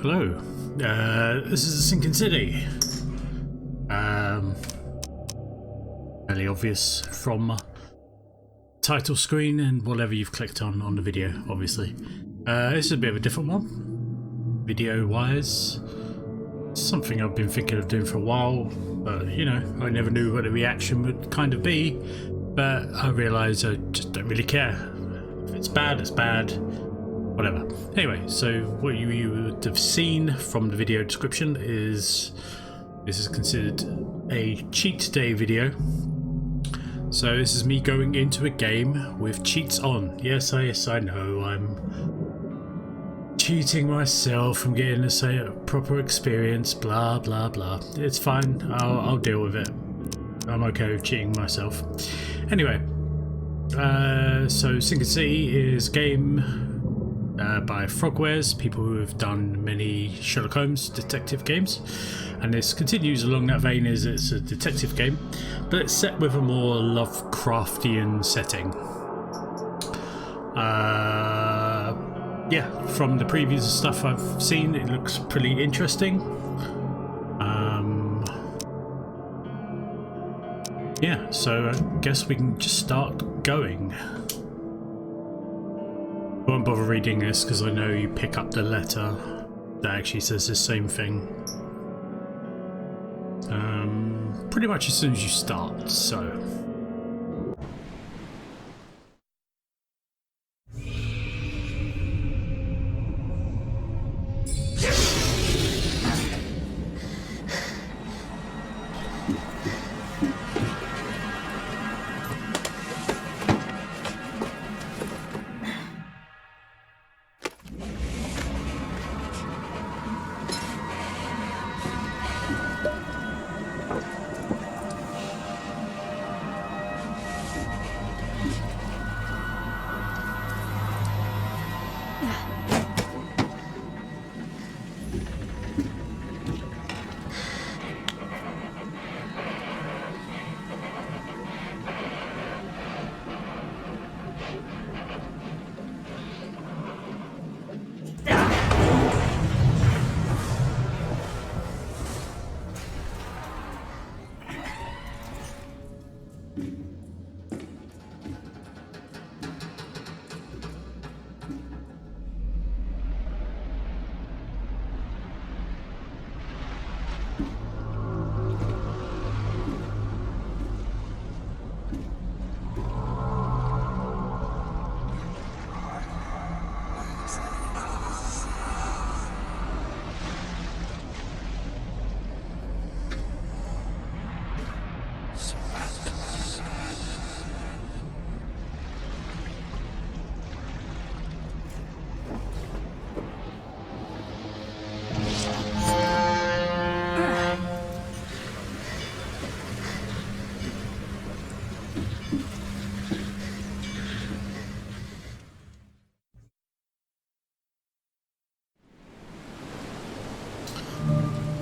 Hello. This is a sinking city. Fairly obvious from title screen and whatever you've clicked on the video, obviously. This is a bit of a different one, video-wise. Something I've been thinking of doing for a while, but you know, I never knew what the reaction would kind of be. But I realise I just don't really care. If it's bad, it's bad. Whatever. Anyway, so what you would have seen from the video description is this is considered a cheat day video. So this is me going into a game with cheats on. Yes, I know I'm cheating myself from getting a proper experience. Blah blah blah. It's fine. I'll deal with it. I'm okay with cheating myself. Anyway, so Sinking City is a game by Frogwares, people who have done many Sherlock Holmes detective games, and this continues along that vein as it's a detective game, but it's set with a more Lovecraftian setting. Yeah, from the previous stuff I've seen, it looks pretty interesting. Yeah, so I guess we can just start going. I won't bother reading this because I know you pick up the letter that actually says the same thing. Pretty much as soon as you start, so.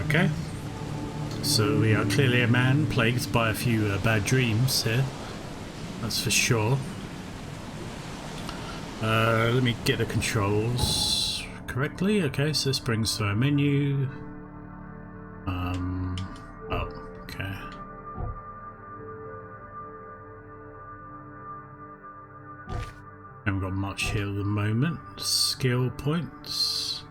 Okay, so we are clearly a man plagued by a few bad dreams here, that's for sure. Let me get the controls correctly. Okay, so this brings to our menu. Oh, okay. Haven't got much here at the moment. Skill points.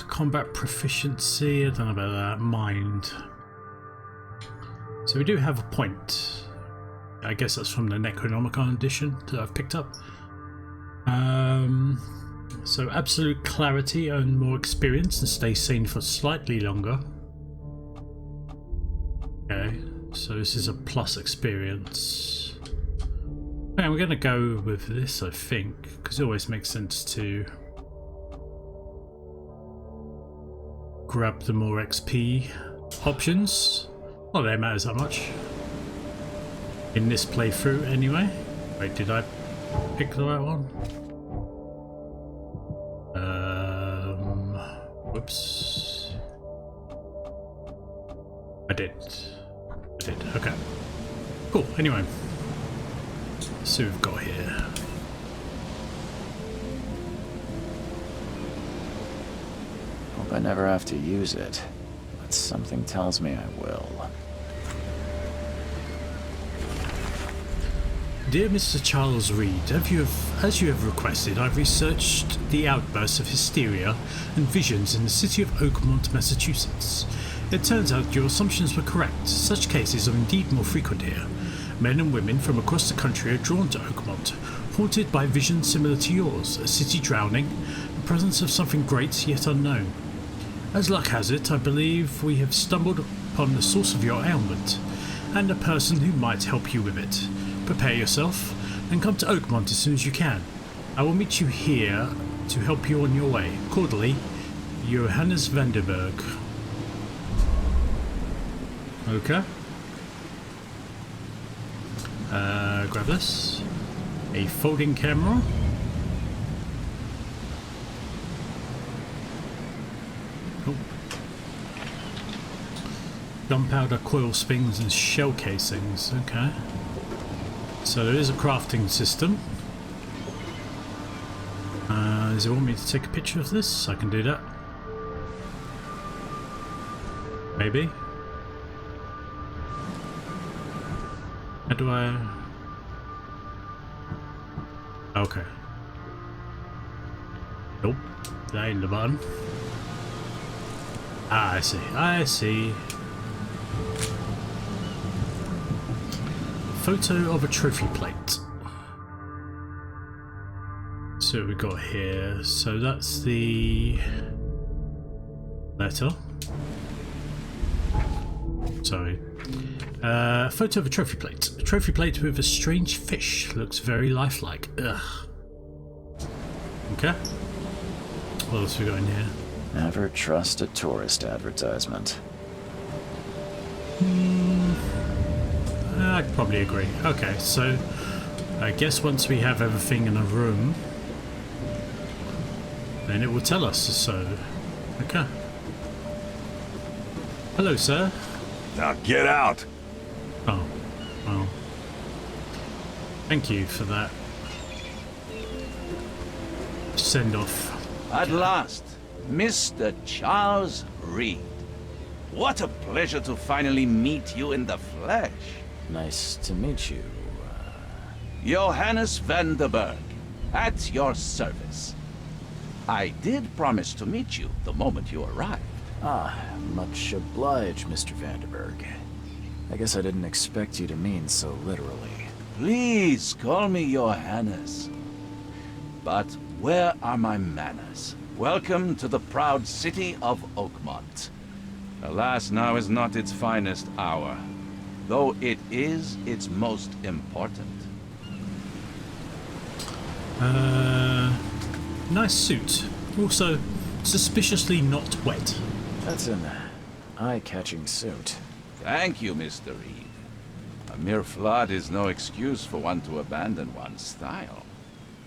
Combat proficiency, I don't know about that. Mind. So we do have a point. I guess that's from the Necronomicon edition that I've picked up. So absolute clarity and more experience and stay sane for slightly longer. Okay, so this is a plus experience. Okay, we're going to go with this, I think, because it always makes sense to grab the more XP options. Not that it matters that much in this playthrough anyway. Wait, did I pick the right one? Whoops. I did. Okay. Cool. Anyway, so we've got here. I never have to use it, but something tells me I will. Dear Mr. Charles Reed, as you have requested, I've researched the outbursts of hysteria and visions in the city of Oakmont, Massachusetts. It turns out your assumptions were correct. Such cases are indeed more frequent here. Men and women from across the country are drawn to Oakmont, haunted by visions similar to yours, a city drowning, the presence of something great yet unknown. As luck has it, I believe we have stumbled upon the source of your ailment, and a person who might help you with it. Prepare yourself, and come to Oakmont as soon as you can. I will meet you here to help you on your way. Cordially, Johannes Vanderberg. Okay. Grab this. A folding camera. Oh. Gunpowder coil springs and shell casings. Okay. So there is a crafting system. Does it want me to take a picture of this? I can do that. Maybe. How do I... Okay. Nope. That ain't the button. Ah, I see. I see. Photo of a trophy plate. So what we got here. So that's the letter. Sorry. Photo of a trophy plate. A trophy plate with a strange fish. Looks very lifelike. Ugh. Okay. What else we got in here? Never trust a tourist advertisement. I'd probably agree. Okay, so I guess once we have everything in a room, then it will tell us. So, okay. Hello, sir. Now get out! Oh, well. Thank you for that. Send off. At last, Mr. Charles Reed. What a pleasure to finally meet you in the flesh. Nice to meet you. Johannes Vanderberg, at your service. I did promise to meet you the moment you arrived. Much obliged, Mr. Vanderberg. I guess I didn't expect you to mean so literally. Please call me Johannes. But where are my manners? Welcome to the proud city of Oakmont. Alas, now is not its finest hour, though it is its most important. Nice suit. Also, suspiciously not wet. That's an eye-catching suit. Thank you, Mr. Reed. A mere flood is no excuse for one to abandon one's style.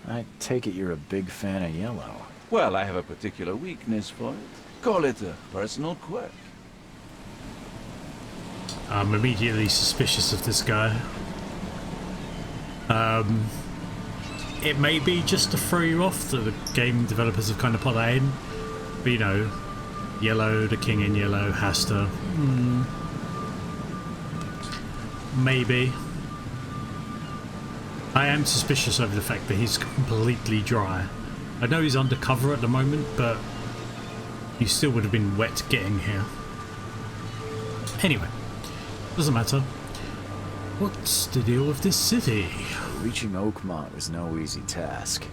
I take it you're a big fan of yellow. Well, I have a particular weakness for it. Call it a personal quirk. I'm immediately suspicious of this guy. It may be just to throw you off that the game developers have kind of put that in. But you know, yellow, the king in yellow, has to... Maybe. I am suspicious over the fact that he's completely dry. I know he's undercover at the moment, but he still would have been wet getting here. Anyway, doesn't matter. What's the deal with this city? Reaching Oakmont was no easy task.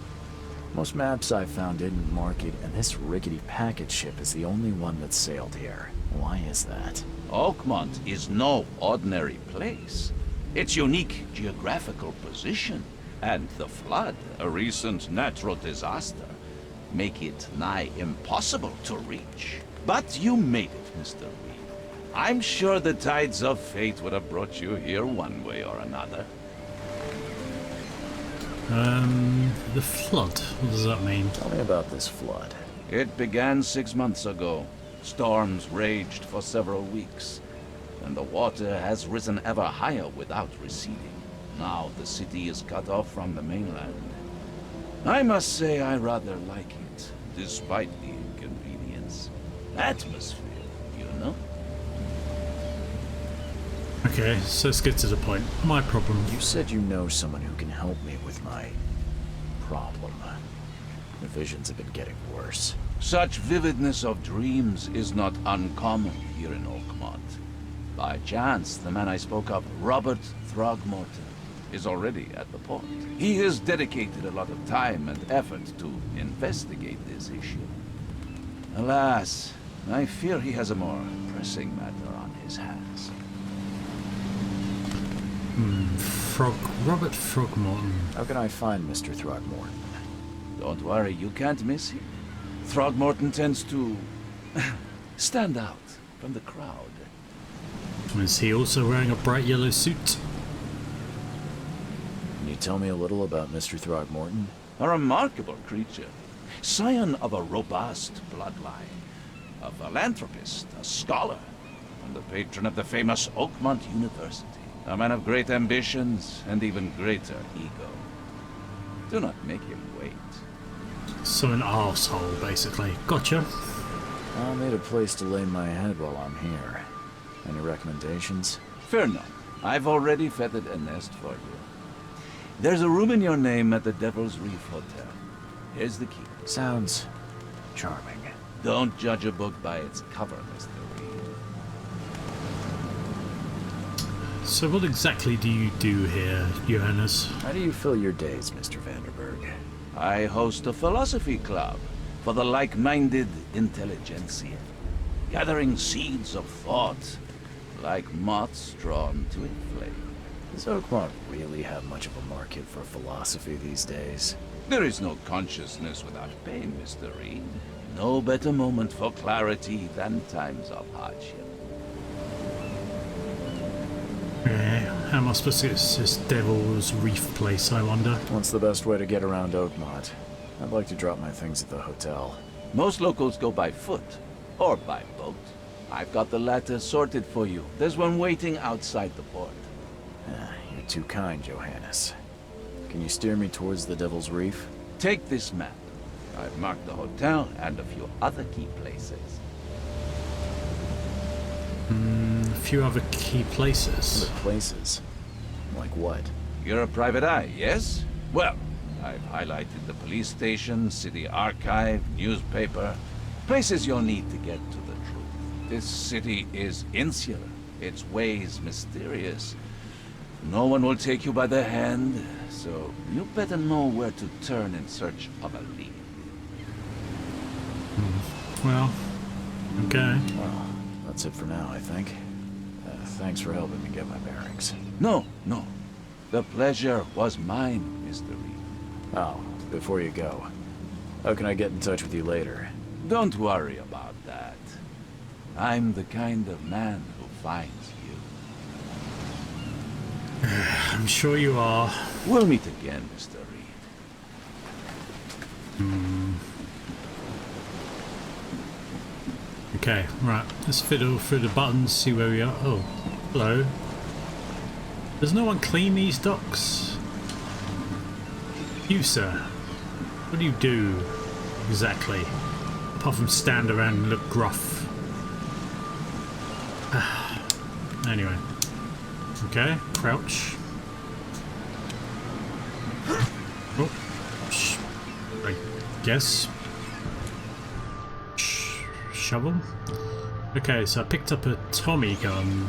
Most maps I found didn't mark it, and this rickety packet ship is the only one that sailed here. Why is that? Oakmont is no ordinary place. Its unique geographical position and the flood, a recent natural disaster, make it nigh impossible to reach. But you made it, Mr. Reed. I'm sure the tides of fate would have brought you here one way or another. The flood. What does that mean? Tell me about this flood. It began 6 months ago. Storms raged for several weeks, and the water has risen ever higher without receding. Now the city is cut off from the mainland. I must say I rather like it, despite the inconvenience. atmosphere, you know? Okay, so let's get to the point. My problem. You said you know someone who can help me with my problem. The visions have been getting worse. Such vividness of dreams is not uncommon here in Oakmont. By chance, the man I spoke of, Robert Throgmorton, is already at the port. He has dedicated a lot of time and effort to investigate this issue. Alas, I fear he has a more pressing matter on his hands. Robert Throgmorton. How can I find Mr. Throgmorton? Don't worry, you can't miss him. Throgmorton tends to stand out from the crowd. Is he also wearing a bright yellow suit? Can you tell me a little about Mr. Throgmorton? A remarkable creature. Scion of a robust bloodline. A philanthropist, a scholar, and the patron of the famous Oakmont University. A man of great ambitions and even greater ego. Do not make him wait. So an arsehole, basically. Gotcha. I'll need a place to lay my head while I'm here. Any recommendations? Fear not. I've already feathered a nest for you. There's a room in your name at the Devil's Reef Hotel. Here's the key. Sounds charming. Don't judge a book by its cover, Mr. Reed. So what exactly do you do here, Johannes? How do you fill your days, Mr. Vanderberg? I host a philosophy club for the like-minded intelligentsia, gathering seeds of thought like moths drawn to a flame. Does Oakmont really have much of a market for philosophy these days? There is no consciousness without pain, Mr. Reed. No better moment for clarity than times of hardship. Yeah, how am I supposed to get to this Devil's Reef place, I wonder? What's the best way to get around Oakmont? I'd like to drop my things at the hotel. Most locals go by foot or by boat. I've got the latter sorted for you. There's one waiting outside the port. You're too kind, Johannes. Can you steer me towards the Devil's Reef? Take this map. I've marked the hotel and a few other key places. A few other key places. Other places? Like what? You're a private eye, yes? Well, I've highlighted the police station, city archive, newspaper. Places you'll need to get to the truth. This city is insular, its ways mysterious. No one will take you by the hand, so you better know where to turn in search of a lead. Well, okay. Well, that's it for now, I think. Thanks for helping me get my bearings. No. The pleasure was mine, Mr. Reed. Oh, before you go, how can I get in touch with you later? Don't worry about that. I'm the kind of man who finds you. I'm sure you are. We'll meet again, Mr. Reed. Okay, right. Let's fiddle through the buttons, see where we are. Oh, hello. Does no one clean these docks? You, sir. What do you do exactly? Apart from stand around and look gruff. Anyway. Okay, crouch. Oh, I guess. Shovel. Okay, so I picked up a Tommy gun.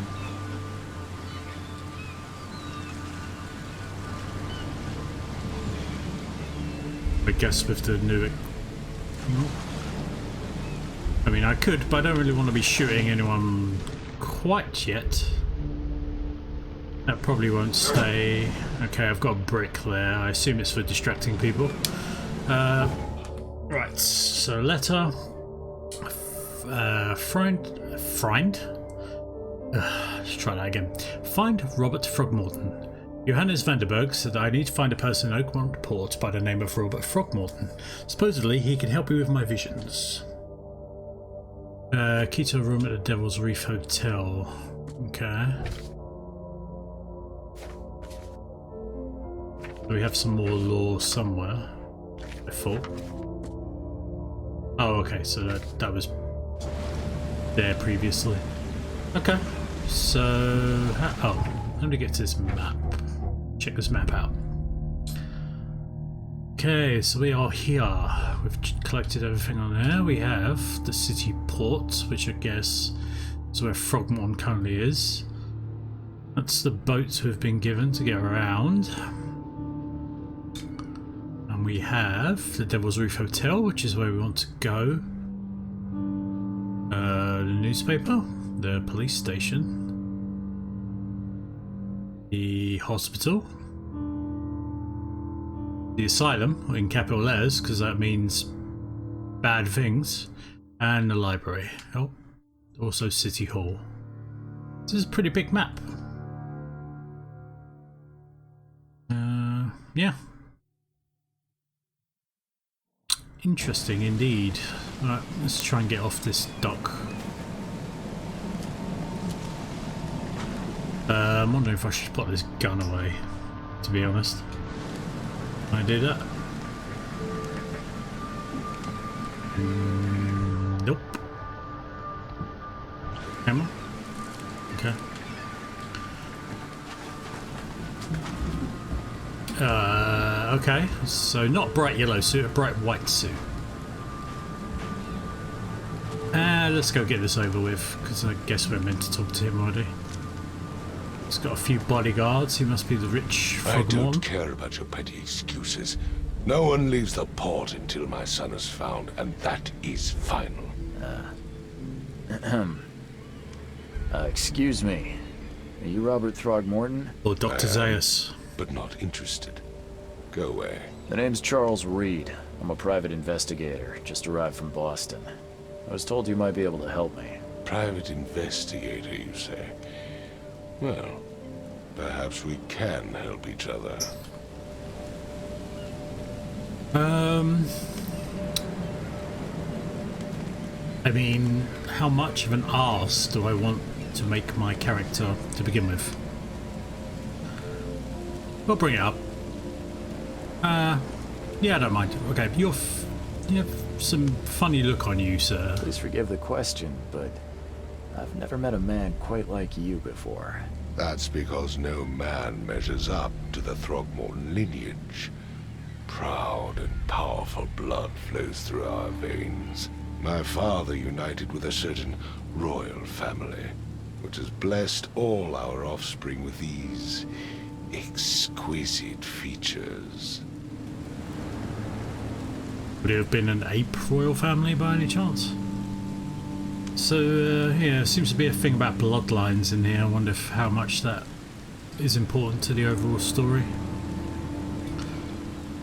I guess with the new... I mean, I could, but I don't really want to be shooting anyone quite yet. That probably won't stay. Okay, I've got a brick there. I assume it's for distracting people. Right, so letter. Find? Let's try that again. Find Robert Throgmorton. Johannes Vanderberg said that I need to find a person in Oakmont Port by the name of Robert Throgmorton. Supposedly, he can help me with my visions. Key to a room at the Devil's Reef Hotel. Okay. We have some more lore somewhere, I thought. Oh, okay, so that was there previously. Okay, so how do we get to this map? Check this map out. Okay, so we are here. We've collected everything on there. We have the city port, which I guess is where Frogmorn currently is. That's the boats we've been given to get around. And we have the Devil's Roof Hotel, which is where we want to go. The newspaper, the police station, the hospital, the asylum in capital letters because that means bad things, and the library. Oh, also City Hall. This is a pretty big map. Yeah. Interesting indeed. Right, let's try and get off this dock. I'm wondering if I should put this gun away, to be honest. Can I do that? Nope. Camera? Okay. Okay, so not bright yellow suit, a bright white suit. Let's go get this over with, because I guess we're meant to talk to him already. He's got a few bodyguards, he must be the rich Frogmorn. I don't care about your petty excuses. No one leaves the port until my son is found, and that is final. Excuse me. Are you Robert Throgmorton? Or Dr. Zaius. But not interested. Go away. The name's Charles Reed. I'm a private investigator, just arrived from Boston. I was told you might be able to help me. Private investigator, you say? Well, perhaps we can help each other. I mean, how much of an arse do I want to make my character to begin with? We'll bring it up. Yeah, I don't mind. Okay, you have some funny look on you, sir. Please forgive the question, but I've never met a man quite like you before. That's because no man measures up to the Throgmorton lineage. Proud and powerful blood flows through our veins. My father united with a certain royal family, which has blessed all our offspring with these exquisite features. Would it have been an ape royal family by any chance? So, yeah, seems to be a thing about bloodlines in here. I wonder how much that is important to the overall story.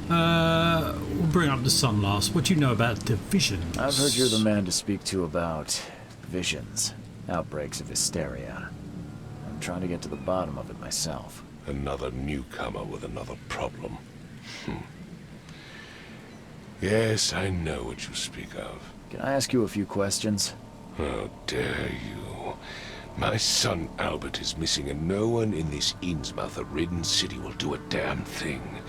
We'll bring up the son last. What do you know about the visions? I've heard you're the man to speak to about visions, outbreaks of hysteria. I'm trying to get to the bottom of it myself. Another newcomer with another problem. Yes, I know what you speak of. Can I ask you a few questions? How dare you? My son Albert is missing, and no one in this Innsmouth-ridden city will do a damn thing.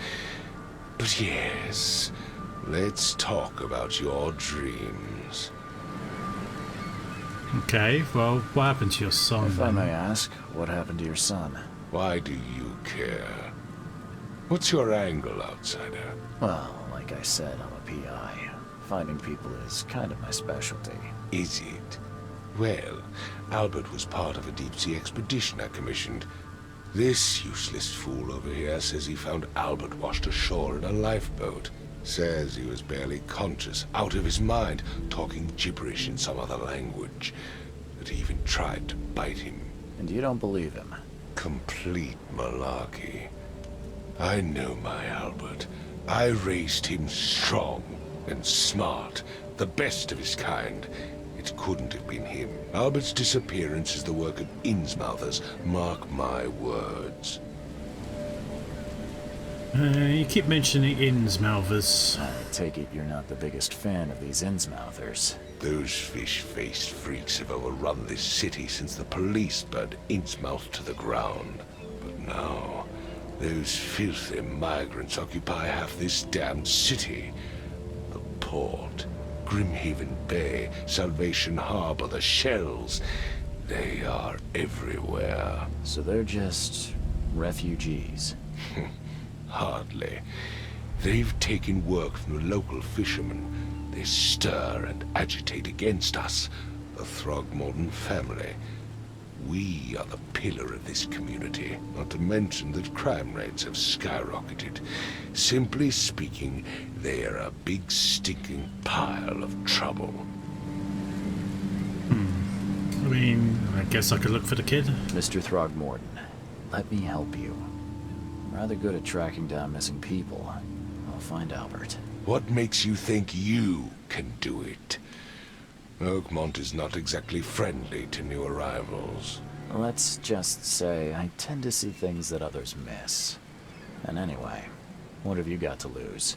But yes, let's talk about your dreams. Okay, well, what happened to your son? If I may ask, what happened to your son? Why do you care? What's your angle, outsider? Well, like I said, I'm a PI. Finding people is kind of my specialty. Is it? Well, Albert was part of a deep-sea expedition I commissioned. This useless fool over here says he found Albert washed ashore in a lifeboat. Says he was barely conscious, out of his mind, talking gibberish in some other language. That he even tried to bite him. And you don't believe him? Complete malarkey. I know my Albert. I raised him strong and smart, the best of his kind. It couldn't have been him. Albert's disappearance is the work of Innsmouthers, mark my words. You keep mentioning Innsmouthers. I take it you're not the biggest fan of these Innsmouthers. Those fish-faced freaks have overrun this city since the police burned Innsmouth to the ground. But now, those filthy migrants occupy half this damned city. The port, Grimhaven Bay, Salvation Harbor, the Shells. They are everywhere. So they're just refugees. Hardly. They've taken work from the local fishermen. They stir and agitate against us, the Throgmorton family. We are the pillar of this community, not to mention that crime rates have skyrocketed. Simply speaking, they are a big stinking pile of trouble. I mean, I guess I could look for the kid. Mr. Throgmorton, let me help you. I'm rather good at tracking down missing people. I'll find Albert. What makes you think you can do it? Oakmont is not exactly friendly to new arrivals. Let's just say I tend to see things that others miss. And anyway, what have you got to lose?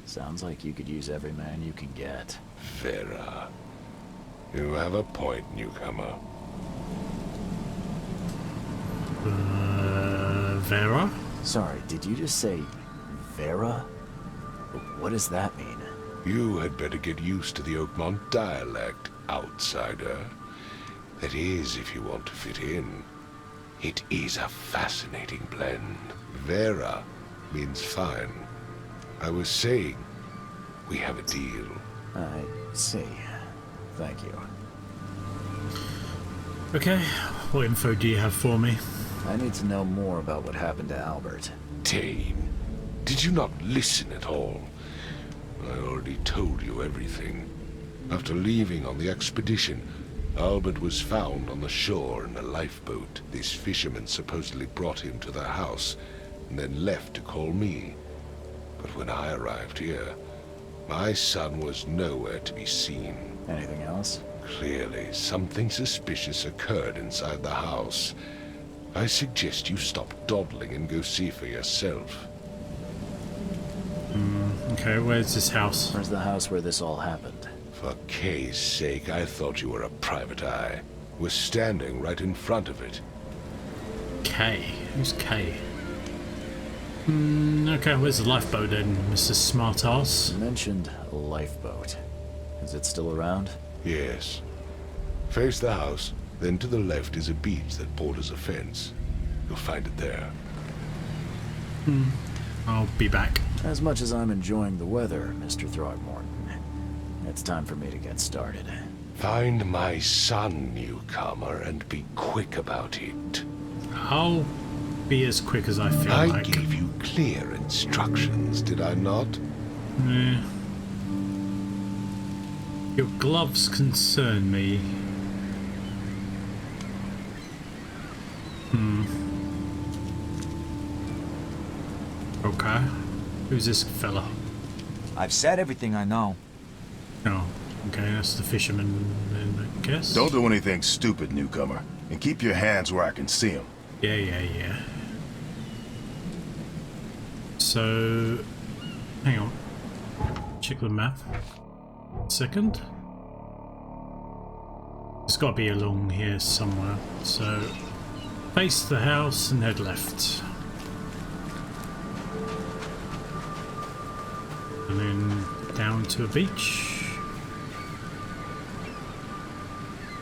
Sounds like you could use every man you can get. Vera. You have a point, newcomer. Vera? Sorry, did you just say Vera? What does that mean? You had better get used to the Oakmont dialect, outsider. That is, if you want to fit in. It is a fascinating blend. Vera means fine. I was saying, we have a deal. I see. Thank you. Okay, what info do you have for me? I need to know more about what happened to Albert. Dane, did you not listen at all? I already told you everything. After leaving on the expedition, Albert was found on the shore in a lifeboat. This fisherman supposedly brought him to their house, and then left to call me. But when I arrived here, my son was nowhere to be seen. Anything else? Clearly, something suspicious occurred inside the house. I suggest you stop dawdling and go see for yourself. Okay, where's this house? Where's the house where this all happened? For Kay's sake, I thought you were a private eye. We're standing right in front of it. Kay? Who's Kay? Okay, where's the lifeboat then, Mr. Smartass? You mentioned a lifeboat. Is it still around? Yes. Face the house, then to the left is a beach that borders a fence. You'll find it there. I'll be back. As much as I'm enjoying the weather, Mr. Throgmorton, it's time for me to get started. Find my son, newcomer, and be quick about it. I'll be as quick as I feel I like. gave you clear instructions, did I not? Yeah. Your gloves concern me. Okay. Who's this fella? I've said everything I know. Oh, okay, that's the fisherman then, I guess. Don't do anything stupid, newcomer. And keep your hands where I can see them. Yeah. So, hang on. Check the map. Second. It's got to be along here somewhere. So, face the house and head left. And then down to a beach.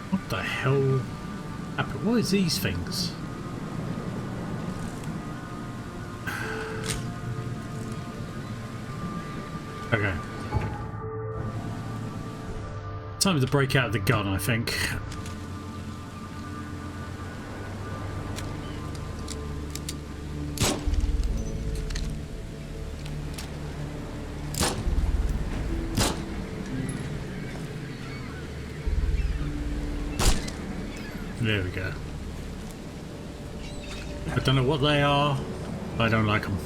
What the hell happened? What is these things? Okay. Time to break out the gun, I think. There we go. I don't know what they are, but I don't like them.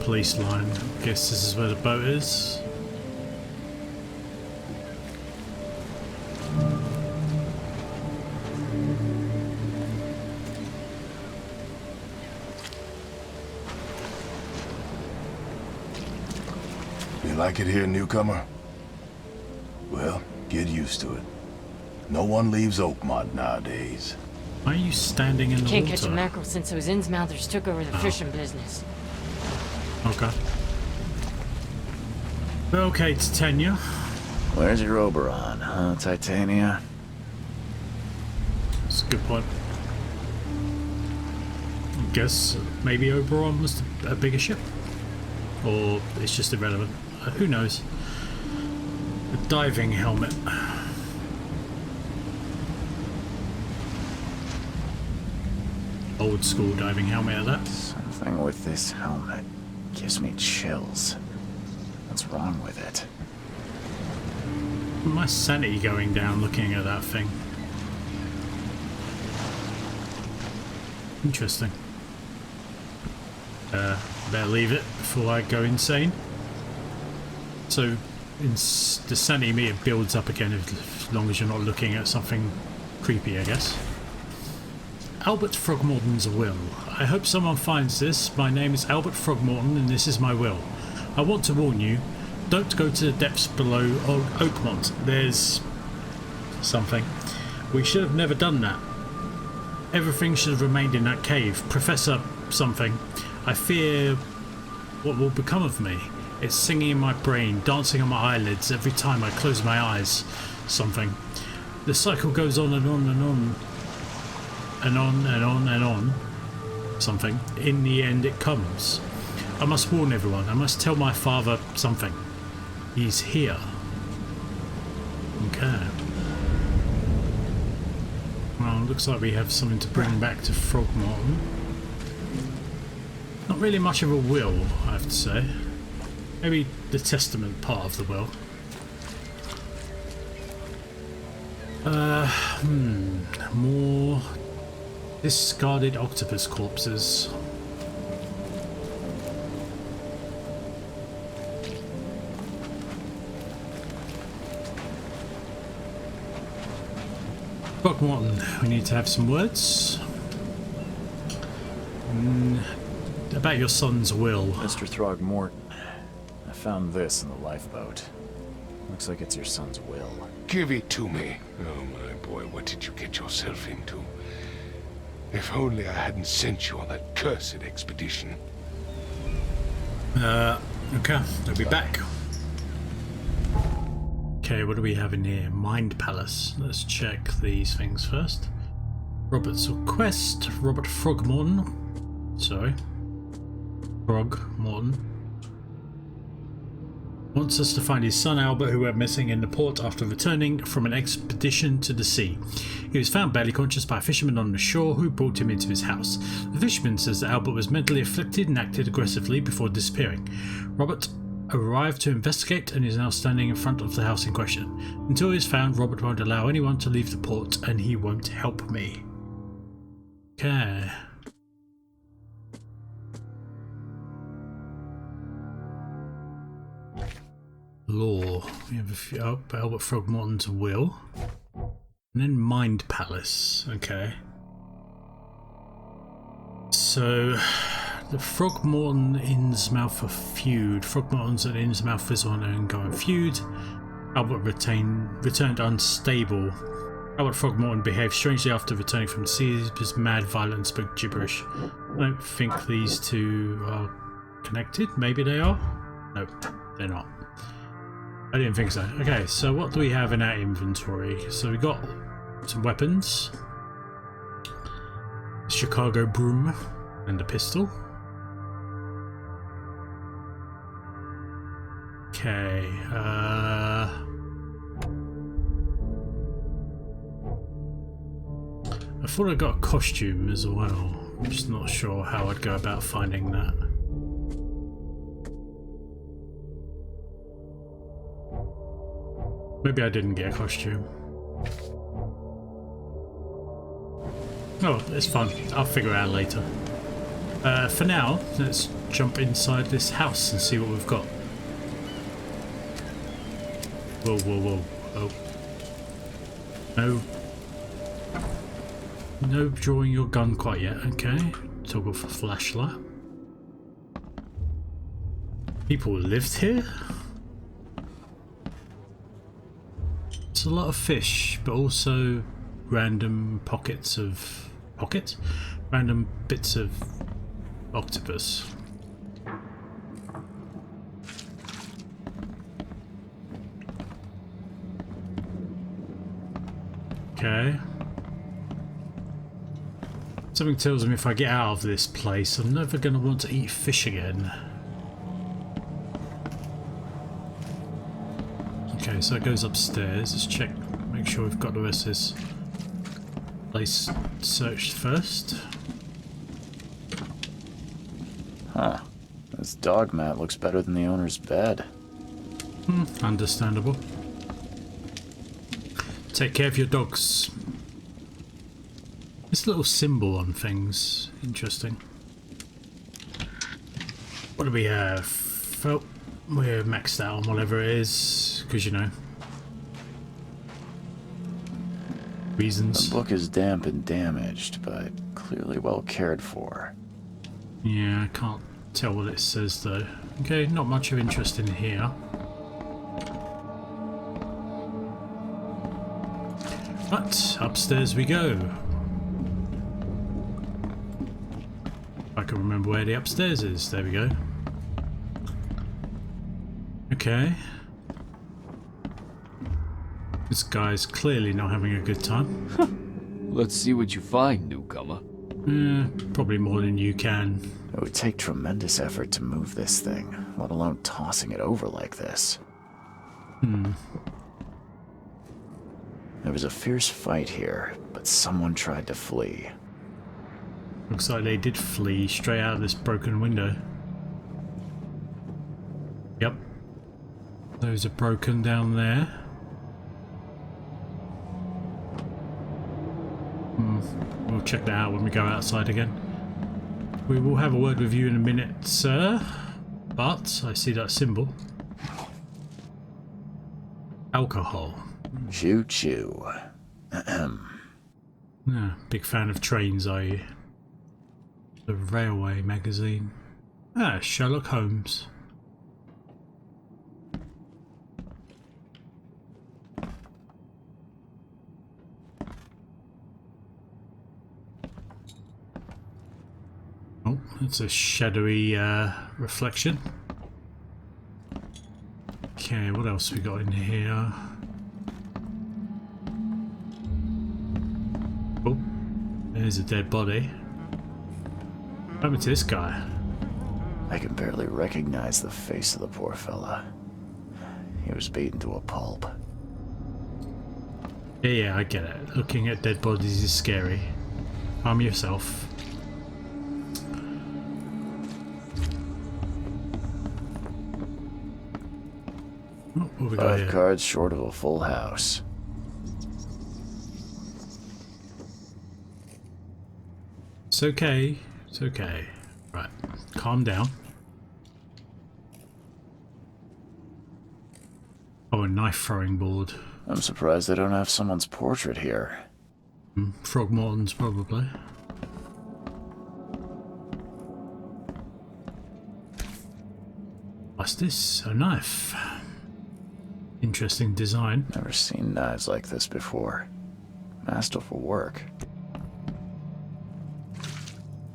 Police line. Guess this is where the boat is. You like it here, newcomer? Well, get used to it. No one leaves Oakmont nowadays. Why are you standing in the Can't water? catch a mackerel since those Innsmouthers took over the fishing business. Okay. Okay, Titania. Where's your Oberon, huh, Titania? That's a good point. I guess maybe Oberon was a bigger ship. Or it's just irrelevant. Who knows? A diving helmet. Old school diving helmet at that. Something with this helmet gives me chills. What's wrong with it? My sanity going down looking at that thing. Interesting. Better leave it before I go insane. So, the sanity meter builds up again as long as you're not looking at something creepy, I guess. Albert Throgmorton's will. I hope someone finds this. My name is Albert Throgmorton and this is my will. I want to warn you, don't go to the depths below Oakmont. There's something. We should have never done that. Everything should have remained in that cave. Professor something. I fear what will become of me. It's singing in my brain, dancing on my eyelids every time I close my eyes. Something. The cycle goes on and on and on. And on and on and on. Something. In the end it comes. I must warn everyone. I must tell my father something. He's here. Okay. Well, looks like we have something to bring back to Throgmorton. Not really much of a will, I have to say. Maybe the testament part of the will. More discarded octopus corpses. Throgmorton, we need to have some words. About your son's will. Mr. Throgmorton, I found this in the lifeboat. Looks like it's your son's will. Give it to me. Oh, my boy, what did you get yourself into? If only I hadn't sent you on that cursed expedition. Okay, I'll be back. Okay, what do we have in here? Mind Palace. Let's check these things first. Robert's request. Robert Throgmorton. Sorry. Throgmorton. Wants us to find his son Albert, who went missing in the port after returning from an expedition to the sea. He was found barely conscious by a fisherman on the shore who brought him into his house. The fisherman says that Albert was mentally afflicted and acted aggressively before disappearing. Robert arrived to investigate and is now standing in front of the house in question. Until he is found, Robert won't allow anyone to leave the port and he won't help me. Okay. Law. We have a few. Oh, Albert Throgmorton's will. And then Mind Palace. Okay. So, the Throgmorton Innsmouth feud. Throgmorton's and Innsmouth is on an ongoing feud. Albert returned unstable. Albert Throgmorton behaved strangely after returning from the sea. He was mad, violent, and spoke gibberish. I don't think these two are connected. Maybe they are? Nope, they're not. I didn't think so. Okay, so what do we have in our inventory? So we got some weapons. Chicago broom and a pistol. Okay, I thought I got a costume as well. I'm just not sure how I'd go about finding that. Maybe I didn't get a costume. Oh, it's fun. I'll figure it out later. For now, let's jump inside this house and see what we've got. Whoa, whoa, whoa. Oh. No. No drawing your gun quite yet. Okay. Toggle for flashlight. People lived here? It's a lot of fish, but also random pockets of... Pockets? Random bits of octopus. Okay. Something tells me if I get out of this place, I'm never going to want to eat fish again. Okay, so it goes upstairs. Let's check, make sure we've got the rest of this place searched first. Huh. This dog mat looks better than the owner's bed. Understandable. Take care of your dogs. This little symbol on things, interesting. What do we have? Oh, we're maxed out on whatever it is, because you know. Reasons. The book is damp and damaged, but clearly well cared for. Yeah, I can't tell what it says though. Okay, not much of interest in here. But upstairs we go. I can remember where the upstairs is. There we go. Okay. This guy's clearly not having a good time. Let's see what you find, newcomer. Probably more than you can. It would take tremendous effort to move this thing, let alone tossing it over like this. There was a fierce fight here, but someone tried to flee. Looks like they did flee straight out of this broken window. Yep. Those are broken down there. We'll check that out when we go outside again. We will have a word with you in a minute, sir. But I see that symbol. Alcohol. Choo choo. Yeah, big fan of trains, are you? The Railway magazine. Ah, Sherlock Holmes. Oh, that's a shadowy reflection. Okay, what else we got in here? Oh, there's a dead body. What happened to this guy? I can barely recognize the face of the poor fella. He was beaten to a pulp. Yeah, I get it. Looking at dead bodies is scary. Calm yourself. Oh, what we got 5 here? cards short of a full house. It's okay. It's okay. Right. Calm down. Oh, a knife throwing board. I'm surprised they don't have someone's portrait here. Throgmorton's probably. What's this? A knife. Interesting design. Never seen knives like this before. Masterful work.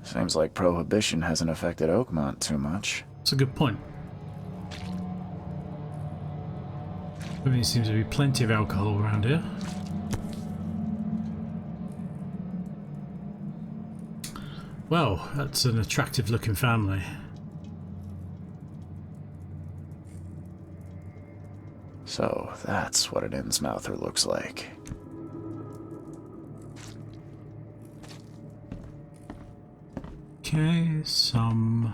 Seems like Prohibition hasn't affected Oakmont too much. That's a good point. I mean, there seems to be plenty of alcohol around here. Well, that's an attractive looking family. So that's what an Innsmouther looks like. Okay, some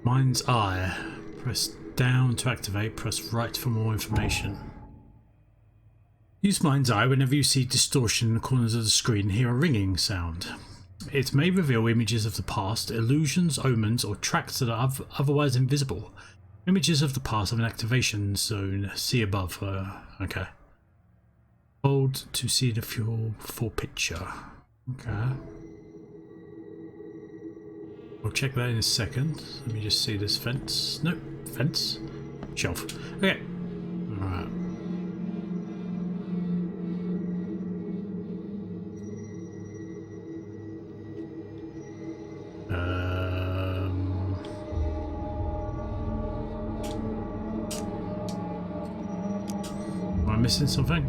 Mind's Eye. Press down to activate, press right for more information. Use Mind's Eye whenever you see distortion in the corners of the screen and hear a ringing sound. It may reveal images of the past, illusions, omens, or tracks that are otherwise invisible. Images of the past of an activation zone. See above. Okay. Hold to see the full picture. Okay. We'll check that in a second. Let me just see this fence. Nope. Fence. Shelf. Okay. Alright. Am I missing something?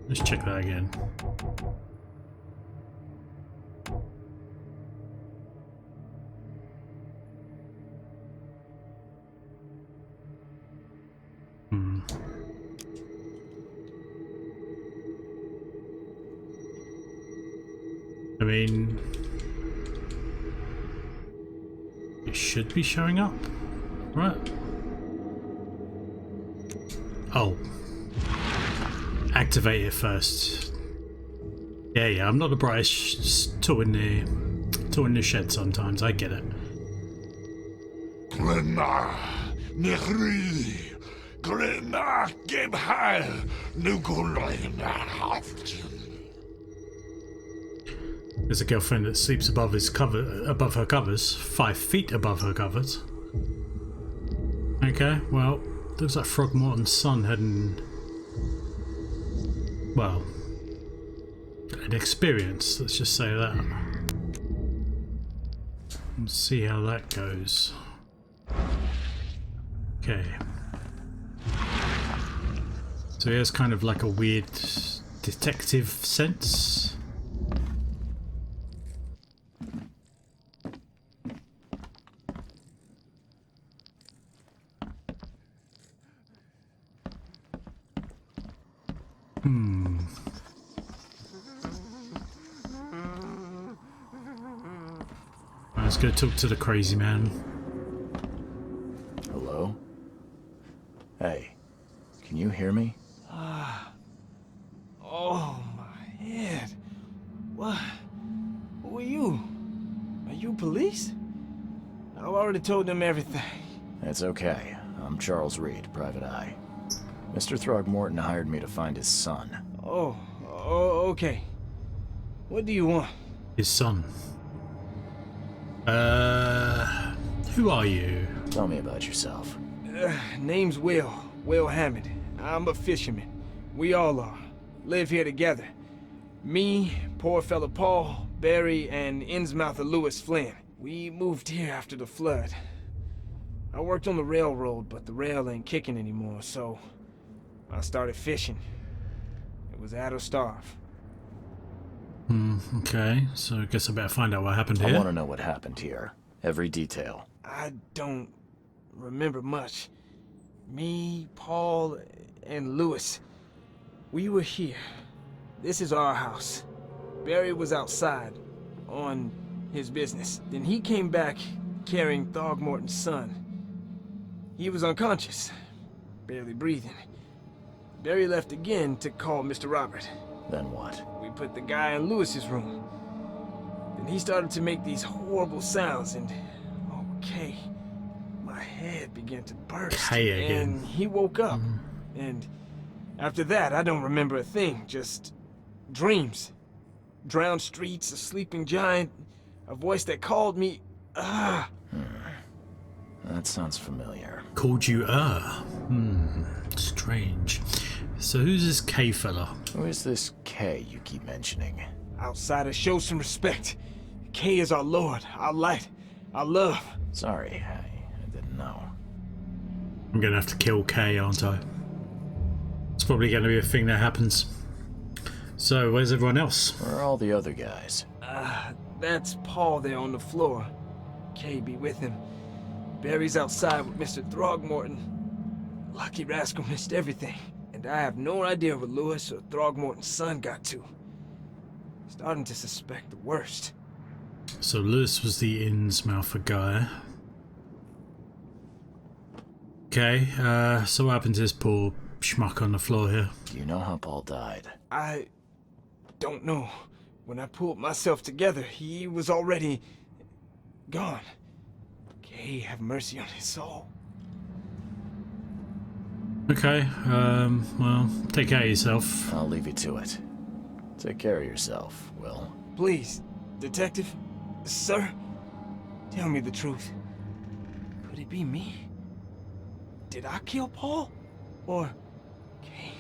Let's check that again. I mean, it should be showing up, right? Oh, activate it first. Yeah, I'm not the brightest tool in the shed sometimes. I get it. There's a girlfriend that sleeps above her covers, 5 feet above her covers. Okay, well, looks like Throgmorton's son had an experience. Let's just say that. Let's see how that goes. Okay. So he has kind of like a weird detective sense. Let's go talk to the crazy man. Hello? Hey, can you hear me? Oh, my head. What? Who are you? Are you police? I've already told them everything. It's okay. I'm Charles Reed, Private Eye. Mr. Throgmorton hired me to find his son. Oh, okay. What do you want? His son. Who are you? Tell me about yourself. Name's Will Hammond. I'm a fisherman. We all are. Live here together. Me, poor fella Paul, Barry, and Innsmouther Lewis Flynn. We moved here after the flood. I worked on the railroad, but the rail ain't kicking anymore, so I started fishing. It was add or starve. Okay, so I guess I better find out what happened I here. want to know what happened here. Every detail. I don't remember much. Me, Paul, and Lewis, we were here. This is our house. Barry was outside, on his business. Then he came back carrying Throgmorton's son. He was unconscious, barely breathing. Barry left again to call Mr. Robert. Then what? We put the guy in Lewis's room. Then he started to make these horrible sounds and, okay, my head began to burst. K again. And he woke up. And after that, I don't remember a thing, just dreams. Drowned streets, a sleeping giant, a voice that called me, That sounds familiar. Called you strange. So who's this K fella? Who is this K you keep mentioning? Outsiders, show some respect. K is our lord, our light, our love. Sorry, I didn't know. I'm gonna have to kill K, aren't I? It's probably gonna be a thing that happens. So where's everyone else? Where are all the other guys? That's Paul there on the floor. K be with him. Barry's outside with Mr. Throgmorton. Lucky rascal missed everything. And I have no idea where Lewis or Throgmorton's son got to. Starting to suspect the worst. So Lewis was the Innsmouther guy. Okay, so what happened to this poor schmuck on the floor here? Do you know how Paul died? I don't know. When I pulled myself together, he was already gone. K have mercy on his soul. Okay, well, take care of yourself. I'll leave you to it. Take care of yourself, Will. Please, detective, sir, tell me the truth. Could it be me? Did I kill Paul? Or, K,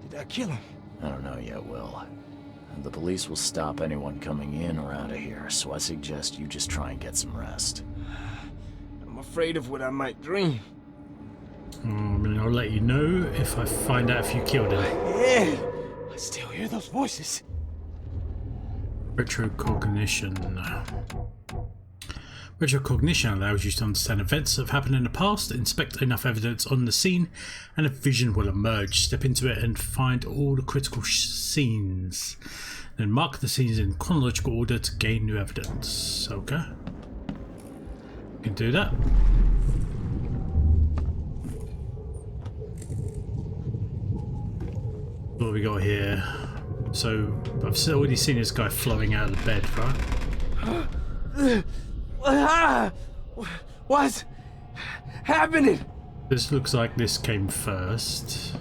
did I kill him? I don't know yet, Will. The police will stop anyone coming in or out of here, so I suggest you just try and get some rest. I'm afraid of what I might dream. I mean, I'll let you know if I find out if you killed him. Yeah, still hear those voices. Retrocognition. Retrocognition allows you to understand events that have happened in the past, inspect enough evidence on the scene, and a vision will emerge. Step into it and find all the critical scenes. Then mark the scenes in chronological order to gain new evidence. Okay. You can do that. What have we got here? So, I've already seen this guy flowing out of the bed, right? What's happening? This looks like this came first.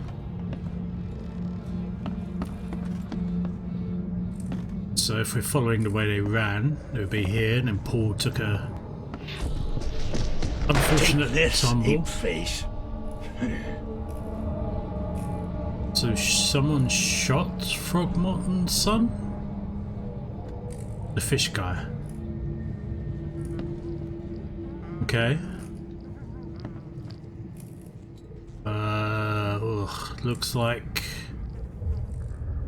So if we're following the way they ran, it would be here, and then Paul took a unfortunate tumble. face. So someone shot Frogmorton's son? The fish guy. Okay. Looks like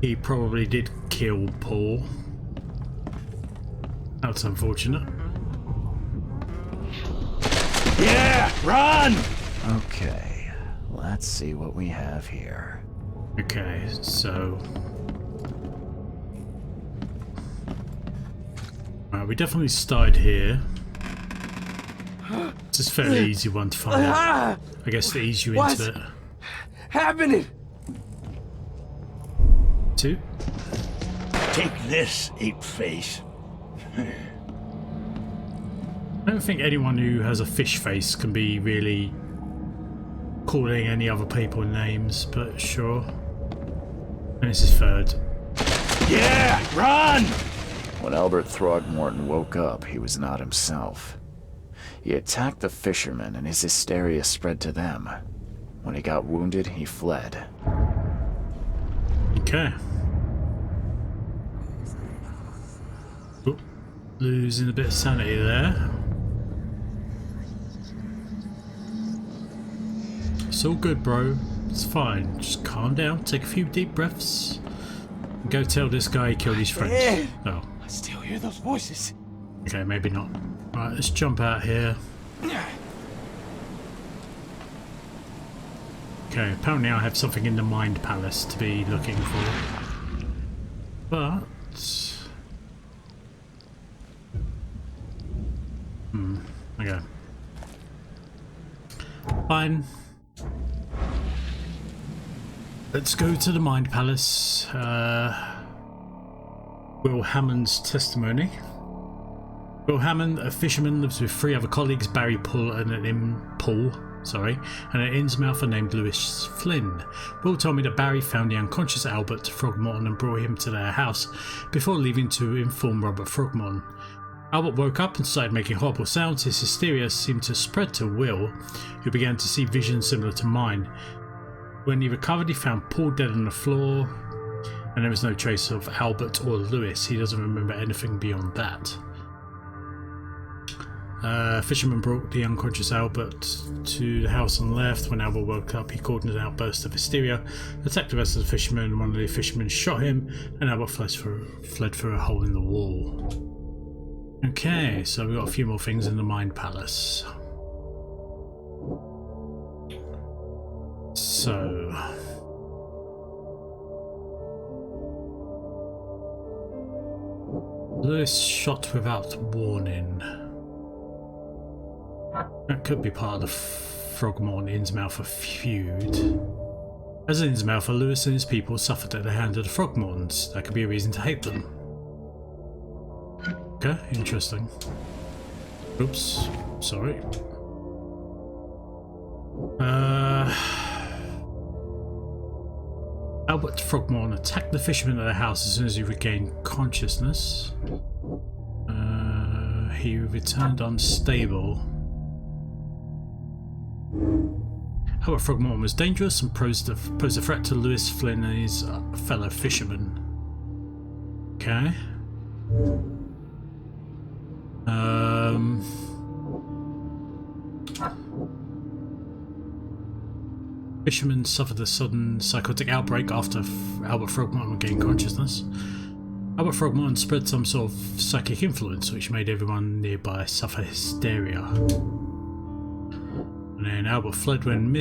he probably did kill Paul. That's unfortunate. Yeah, run! Okay, let's see what we have here. Okay, so we definitely started here. It's a fairly easy one to find out. I guess to ease you into it. Happening? 2. Take this, ape face. I don't think anyone who has a fish face can be really calling any other people names, but sure. And this is 3rd. Yeah, run! When Albert Throgmorton woke up, he was not himself. He attacked the fishermen and his hysteria spread to them. When he got wounded, he fled. Okay. Oop, losing a bit of sanity there. It's all good, bro. It's fine. Just calm down, take a few deep breaths, and go tell this guy he killed his friends. Oh. I still hear those voices. Okay, maybe not. Right, let's jump out here. Okay, apparently I have something in the Mind Palace to be looking for. But... okay. Fine. Let's go to the Mind Palace. Will Hammond's testimony. Will Hammond, a fisherman, lives with 3 other colleagues, Barry, Paul, and an Innsmouther named Lewis Flynn. Will told me that Barry found the unconscious Albert Throgmorton and brought him to their house before leaving to inform Robert Throgmorton. Albert woke up and started making horrible sounds. His hysteria seemed to spread to Will, who began to see visions similar to mine. When he recovered, he found Paul dead on the floor, and there was no trace of Albert or Lewis. He doesn't remember anything beyond that. Fisherman brought the unconscious Albert to the house on the left. When Albert woke up, he called an outburst of hysteria, attacked the rest of the fishermen. One of the fishermen shot him, and Albert fled through a hole in the wall. Okay, so we've got a few more things in the Mind Palace. So... Lewis shot without warning. That could be part of the Throgmorton Innsmouther feud. As an Innsmouther, Lewis and his people suffered at the hand of the Throgmortons. That could be a reason to hate them. Okay, interesting. Oops, sorry. Albert Throgmorton attacked the fisherman at the house as soon as he regained consciousness. He returned unstable. Albert Throgmorton was dangerous and posed a threat to Lewis Flynn and his fellow fishermen. Okay. Fisherman suffered a sudden psychotic outbreak after Albert Frogmorton gained consciousness. Albert Frogmorton spread some sort of psychic influence which made everyone nearby suffer hysteria. And then Albert fled when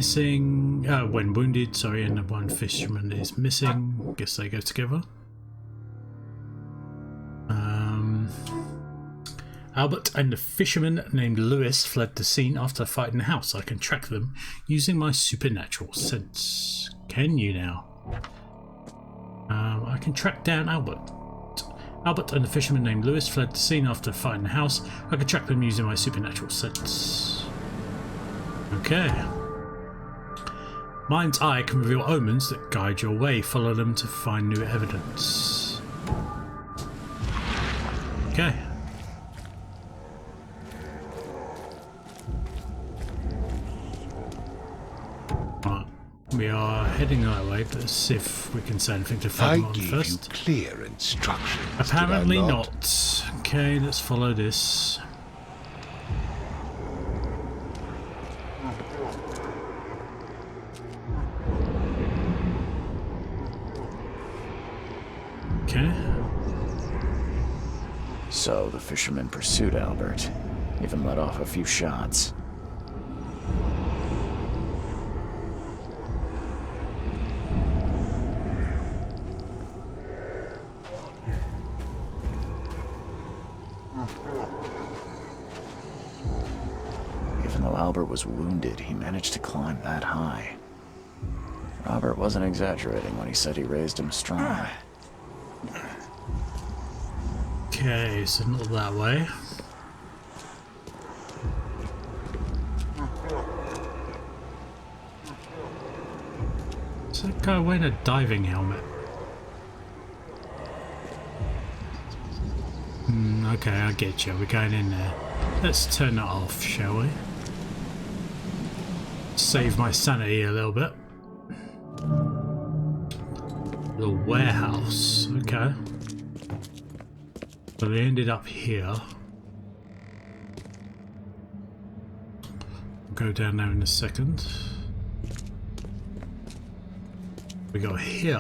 wounded, sorry, and the one fisherman is missing. Guess they go together. Albert and the fisherman named Lewis fled the scene after fighting the house. I can track them using my supernatural sense. Can you now? I can track down Albert. Albert and the fisherman named Lewis fled the scene after fighting the house. I can track them using my supernatural sense. Okay. Mind's eye can reveal omens that guide your way. Follow them to find new evidence. Okay. Right. We are heading that way, but let's see if we can say anything to Frogmorton first. I gave you clear instructions. Apparently did I not. Okay, let's follow this. Okay. So the fisherman pursued Albert, even let off a few shots. Even though Albert was wounded, he managed to climb that high. Robert wasn't exaggerating when he said he raised him strong. Okay, so not that way. Is that guy wearing a diving helmet? Okay, I get you. We're going in there. Let's turn that off, shall we? Save my sanity a little bit. The warehouse. Okay. So they ended up here. We'll go down there in a second. We go here.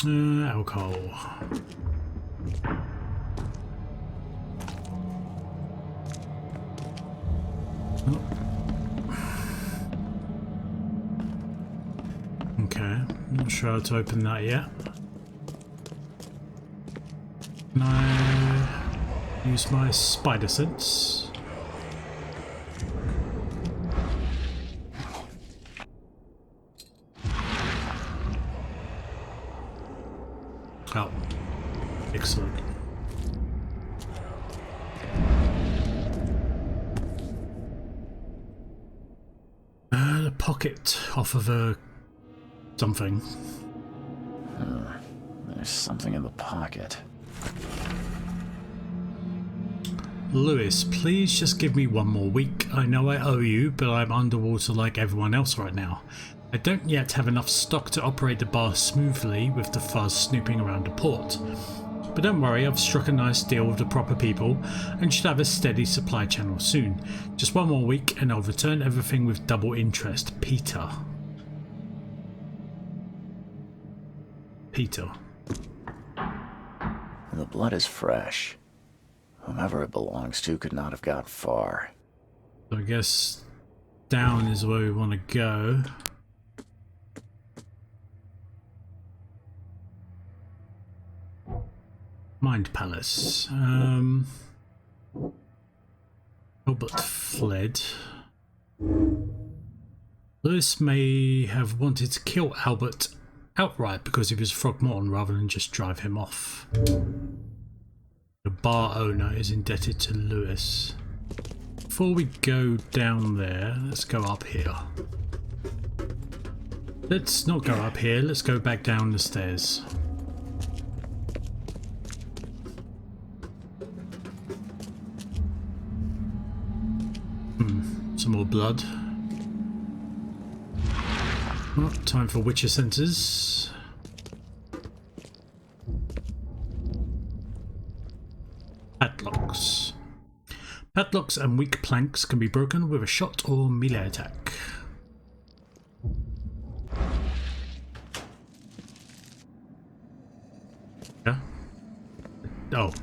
Alcohol. Oh. Okay, not sure how to open that yet. Can I use my spider sense? Oh, excellent. The pocket off of a something. There's something in the pocket. Lewis, please just give me one more week. I know I owe you, but I'm underwater like everyone else right now. I don't yet have enough stock to operate the bar smoothly with the fuzz snooping around the port. But don't worry, I've struck a nice deal with the proper people and should have a steady supply channel soon. Just one more week and I'll return everything with double interest. Peter. Peter. The blood is fresh. Whomever it belongs to could not have got far. So I guess down is where we want to go. Mind Palace. Albert fled. Lewis may have wanted to kill Albert outright because he was Frogmorton rather than just drive him off. The bar owner is indebted to Lewis. Before we go down there, let's go up here. Let's not go up here, let's go back down the stairs. Some more blood. Oh, time for Witcher Centers. Padlocks. Padlocks and weak planks can be broken with a shot or melee attack. Yeah. Oh.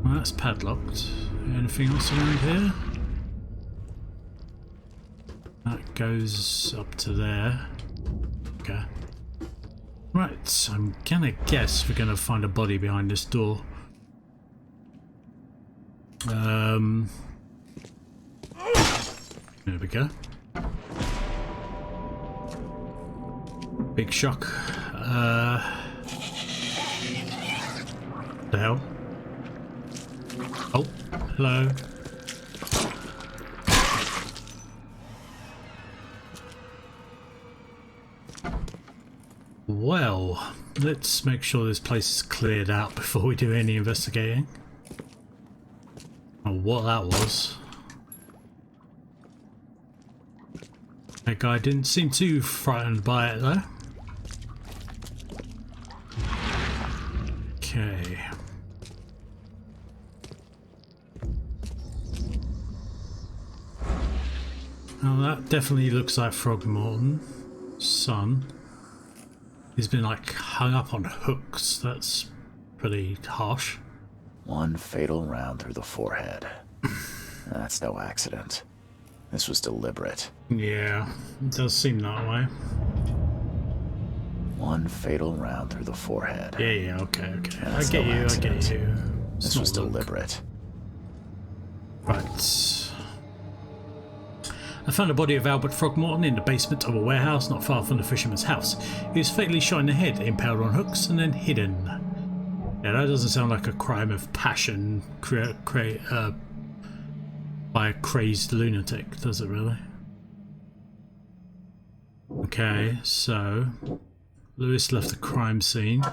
Well, that's padlocked. Anything else around here? That goes up to there. Okay. Right, I'm gonna guess we're gonna find a body behind this door. There we go. Big shock. The hell? Oh, hello. Well, let's make sure this place is cleared out before we do any investigating. Oh, what that was. That guy didn't seem too frightened by it though. Okay. Now that definitely looks like Throgmorton's son. He's been like hung up on hooks. That's pretty harsh. One fatal round through the forehead. That's no accident. This was deliberate. Yeah, it does seem that way. One fatal round through the forehead. Yeah, okay. That's I get no you, accident. I get you. This was deliberate. Right. I found a body of Albert Throgmorton in the basement of a warehouse not far from the fisherman's house. He was fatally shot in the head, impaled on hooks, and then hidden. Yeah, that doesn't sound like a crime of passion by a crazed lunatic, does it really? Okay, so Lewis left the crime scene.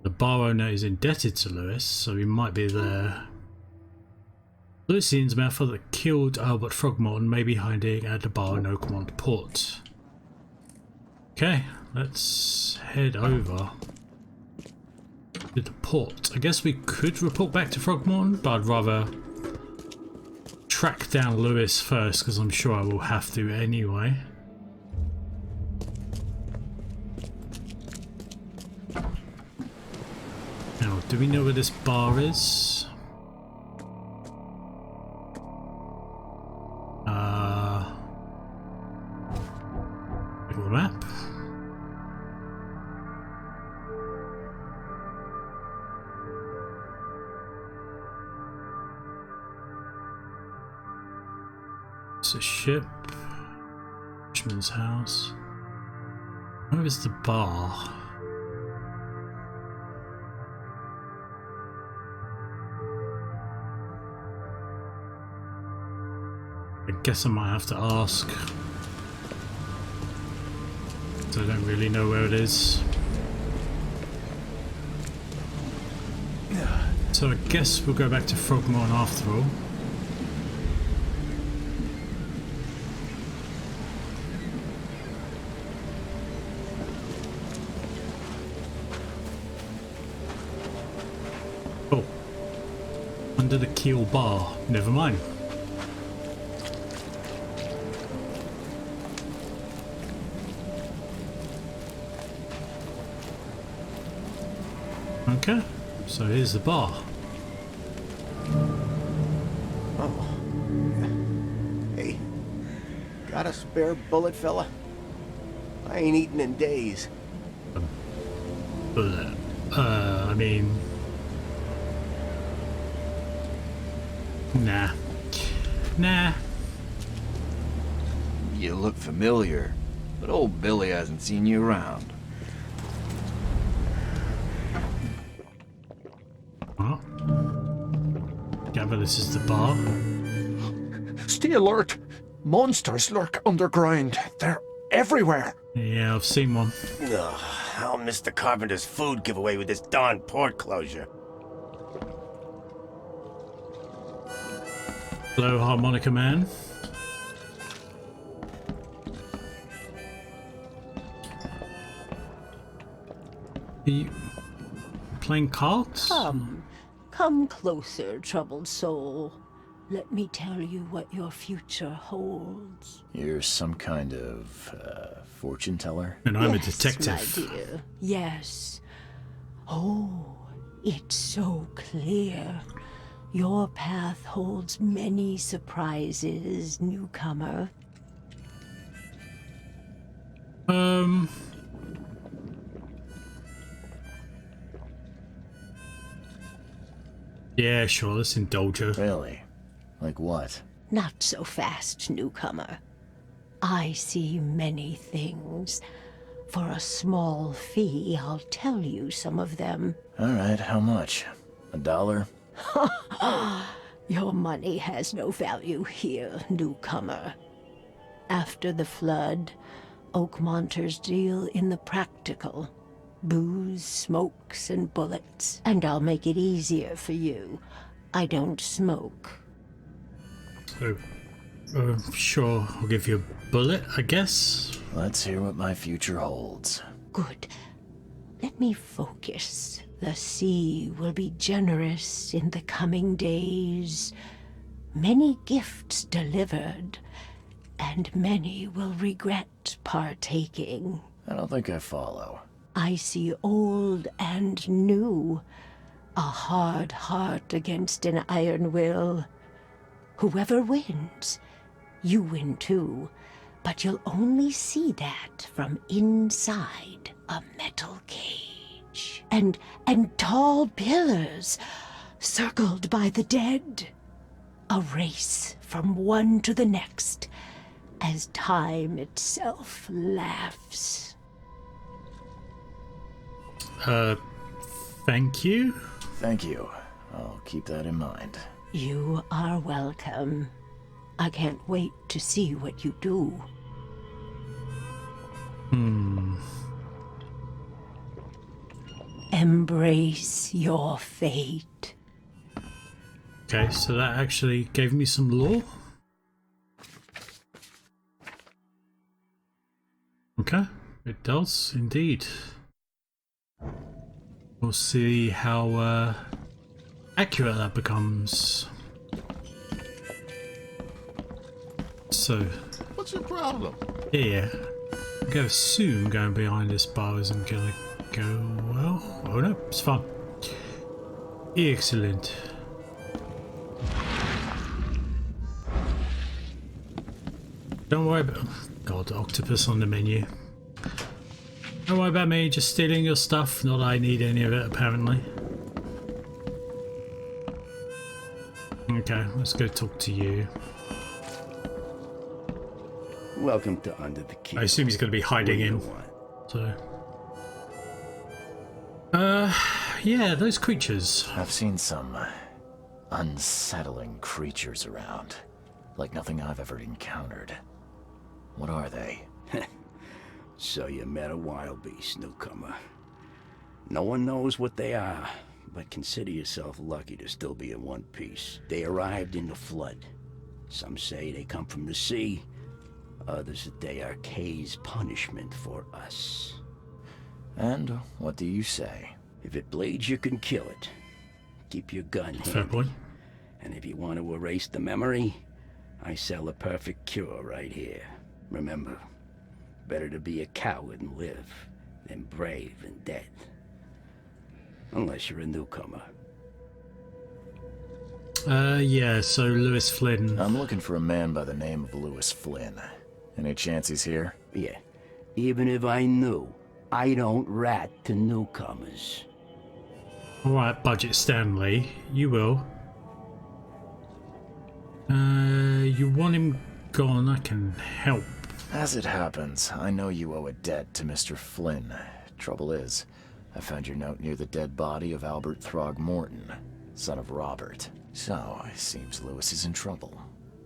The bar owner is indebted to Lewis, so he might be there. Lewis seems mouthful that killed Albert Throgmorton may be hiding at the bar in Oakmont Port. Okay, let's head over to the port. I guess we could report back to Throgmorton, but I'd rather track down Lewis first because I'm sure I will have to anyway. Now, do we know where this bar is? Google map. It's a ship. Fisherman's house. Where is the bar? I guess I might have to ask. So I don't really know where it is. So I guess we'll go back to Throgmorton after all. Oh. Under the keel bar. Never mind. Okay, so here's the bar. Oh. Hey, got a spare bullet, fella? I ain't eaten in days. I mean... Nah. Nah. You look familiar, but old Billy hasn't seen you around. What? Gather this is the bar. Stay alert! Monsters lurk underground. They're everywhere. Yeah, I've seen one. Ugh, I'll miss the carpenter's food giveaway with this darn port closure. Hello, harmonica man. Are you playing cards? Come Come closer, troubled soul. Let me tell you what your future holds. You're some kind of, fortune teller? And I'm a Yes, detective. my dear. Yes. Oh, it's so clear. Your path holds many surprises, newcomer. Yeah, sure, let's indulge her. Really? Like what? Not so fast, newcomer. I see many things. For a small fee, I'll tell you some of them. Alright, how much? $1? Your money has no value here, newcomer. After the flood, Oakmonters deal in the practical. Booze, smokes, and bullets. And I'll make it easier for you. I don't smoke. So, sure, I'll give you a bullet, I guess. Let's hear what my future holds. Good. Let me focus. The sea will be generous in the coming days. Many gifts delivered, and many will regret partaking. I don't think I follow. I see old and new. A hard heart against an iron will. Whoever wins, you win too. But you'll only see that from inside a metal cage. And tall pillars, circled by the dead. A race from one to the next, as time itself laughs. Thank you. Thank you. I'll keep that in mind. You are welcome. I can't wait to see what you do. Embrace your fate. Okay, so that actually gave me some lore. Okay, it does indeed. We'll see how accurate that becomes. So, What's your problem? yeah, I gotta assume going behind this bar isn't gonna go well. Oh no, it's fun. Excellent. Don't worry about... God, octopus on the menu. Don't worry about me just stealing your stuff. Not that I need any of it, apparently. Okay, let's go talk to you. Welcome to Under the Key. I assume he's going to be hiding in. So... yeah, those creatures. I've seen some unsettling creatures around. Like nothing I've ever encountered. What are they? So you met a wild beast, newcomer. No one knows what they are, but consider yourself lucky to still be in one piece. They arrived in the flood. Some say they come from the sea. Others that they are Kay's punishment for us. And what do you say? If it bleeds, you can kill it. Keep your gun Fair handy. point. And if you want to erase the memory, I sell a perfect cure right here. Remember, better to be a coward and live than brave and dead. Unless you're a newcomer. Yeah, so Lewis Flynn. I'm looking for a man by the name of Lewis Flynn. Any chance he's here? Yeah, even if I knew, I don't rat to newcomers. Alright, Budget Stanley, you will. You want him gone, I can help. As it happens, I know you owe a debt to Mr. Flynn. Trouble is, I found your note near the dead body of Albert Throgmorton, son of Robert. So, it seems Lewis is in trouble.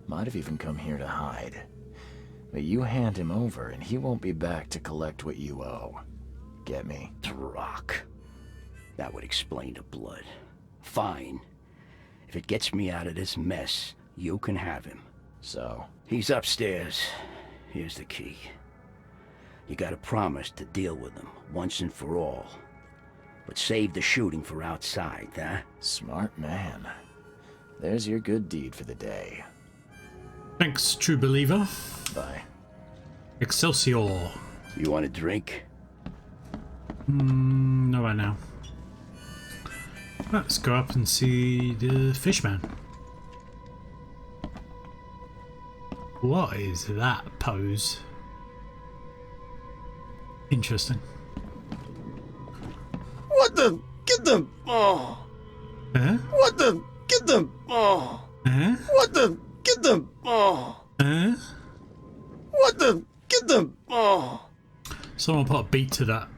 Might have even come here to hide. But you hand him over and he won't be back to collect what you owe. Get me? Throck. That would explain the blood. Fine. If it gets me out of this mess, you can have him. So? He's upstairs. Here's the key. You gotta promise to deal with him, once and for all. but save the shooting for outside, huh? Smart man. There's your good deed for the day. Thanks, true believer. Bye. Excelsior. You want a drink? No, right now. Let's go up and see the fishman. What is that pose? Interesting. What the? Get the... Oh. Huh? What the? Get the... Oh. Huh? What the? Get the... Oh. Huh? What the? Get the... Oh. Someone put a beat to that.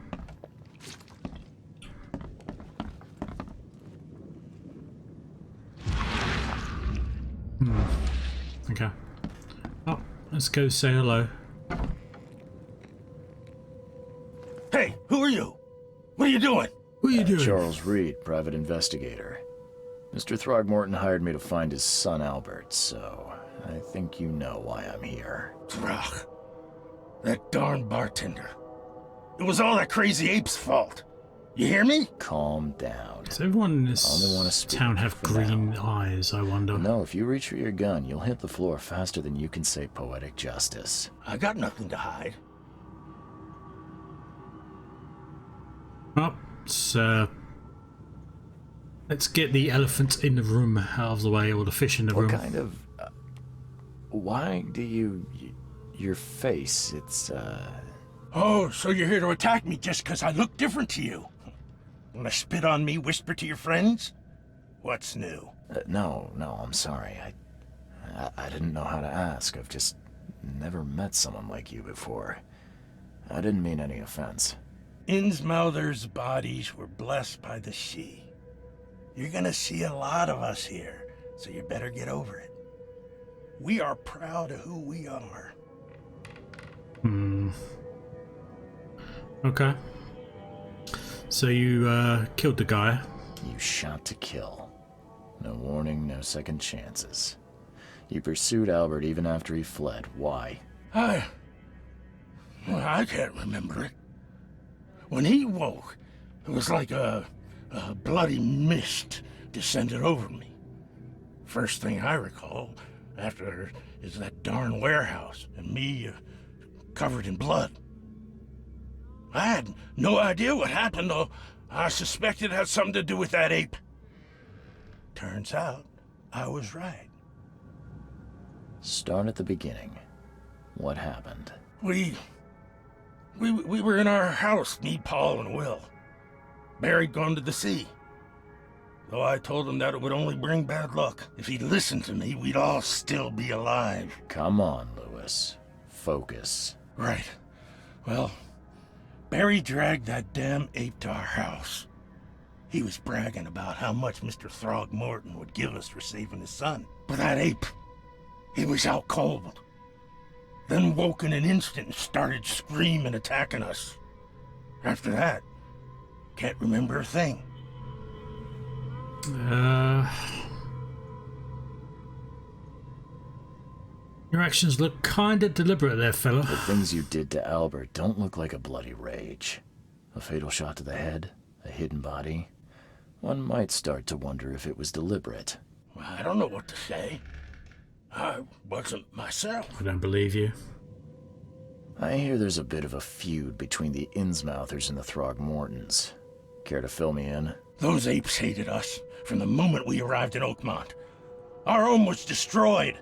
Okay. Oh, let's go say hello. Hey, who are you? What are you doing? What are you doing? Charles Reed, private investigator. Mr. Throgmorton hired me to find his son Albert, so I think you know why I'm here. Throg. That darn bartender. It was all that crazy ape's fault. You hear me? Calm down. Does everyone in Only wanna this speak town have for green now. eyes, I wonder? No, if you reach for your gun, you'll hit the floor faster than you can say poetic justice. I got nothing to hide. Well, let's get the elephant in the room out of the way, or the fish in the room. What kind of... why do you... your face, it's, Oh, so you're here to attack me just because I look different to you? Wanna spit on me, whisper to your friends? What's new? no, I'm sorry. I didn't know how to ask. I've just never met someone like you before. I didn't mean any offense. Innsmouther's bodies were blessed by the sea. You're gonna see a lot of us here, so you better get over it. We are proud of who we are. Okay. So you killed the guy. You shot to kill. No warning, no second chances. You pursued Albert even after he fled. Why? I can't remember it. When he woke, it was like a bloody mist descended over me. First thing I recall after is that darn warehouse and me covered in blood. I had no idea what happened, though. I suspected it had something to do with that ape. Turns out, I was right. Start at the beginning. What happened? We were in our house, me, Paul, and Will. Barry'd gone to the sea. Though I told him that it would only bring bad luck. If he'd listened to me, we'd all still be alive. Come on, Lewis. Focus. Right. Well, Barry dragged that damn ape to our house. He was bragging about how much Mr. Throgmorton would give us for saving his son. But that ape, he was out cold. Then woke in an instant and started screaming, attacking us. After that, can't remember a thing. Your actions look kinda deliberate there, fella. The things you did to Albert don't look like a bloody rage. A fatal shot to the head, a hidden body. One might start to wonder if it was deliberate. I don't know what to say. I wasn't myself. I don't believe you. I hear there's a bit of a feud between the Innsmouthers and the Throgmortons. Care to fill me in? Those apes hated us from the moment we arrived in Oakmont. Our home was destroyed.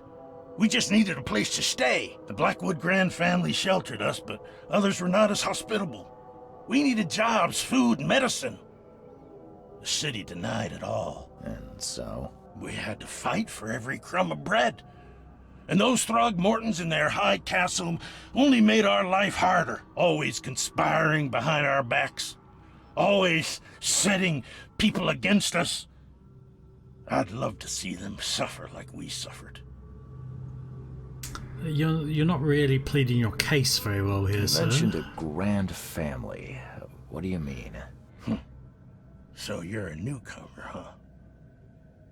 We just needed a place to stay. The Blackwood Grand family sheltered us, but others were not as hospitable. We needed jobs, food, medicine. The city denied it all. And so? We had to fight for every crumb of bread. And those Throgmortons in their high castle only made our life harder, always conspiring behind our backs, always setting people against us. I'd love to see them suffer like we suffered. You're not really pleading your case very well here, sir. You mentioned a grand family. What do you mean? So you're a newcomer, huh?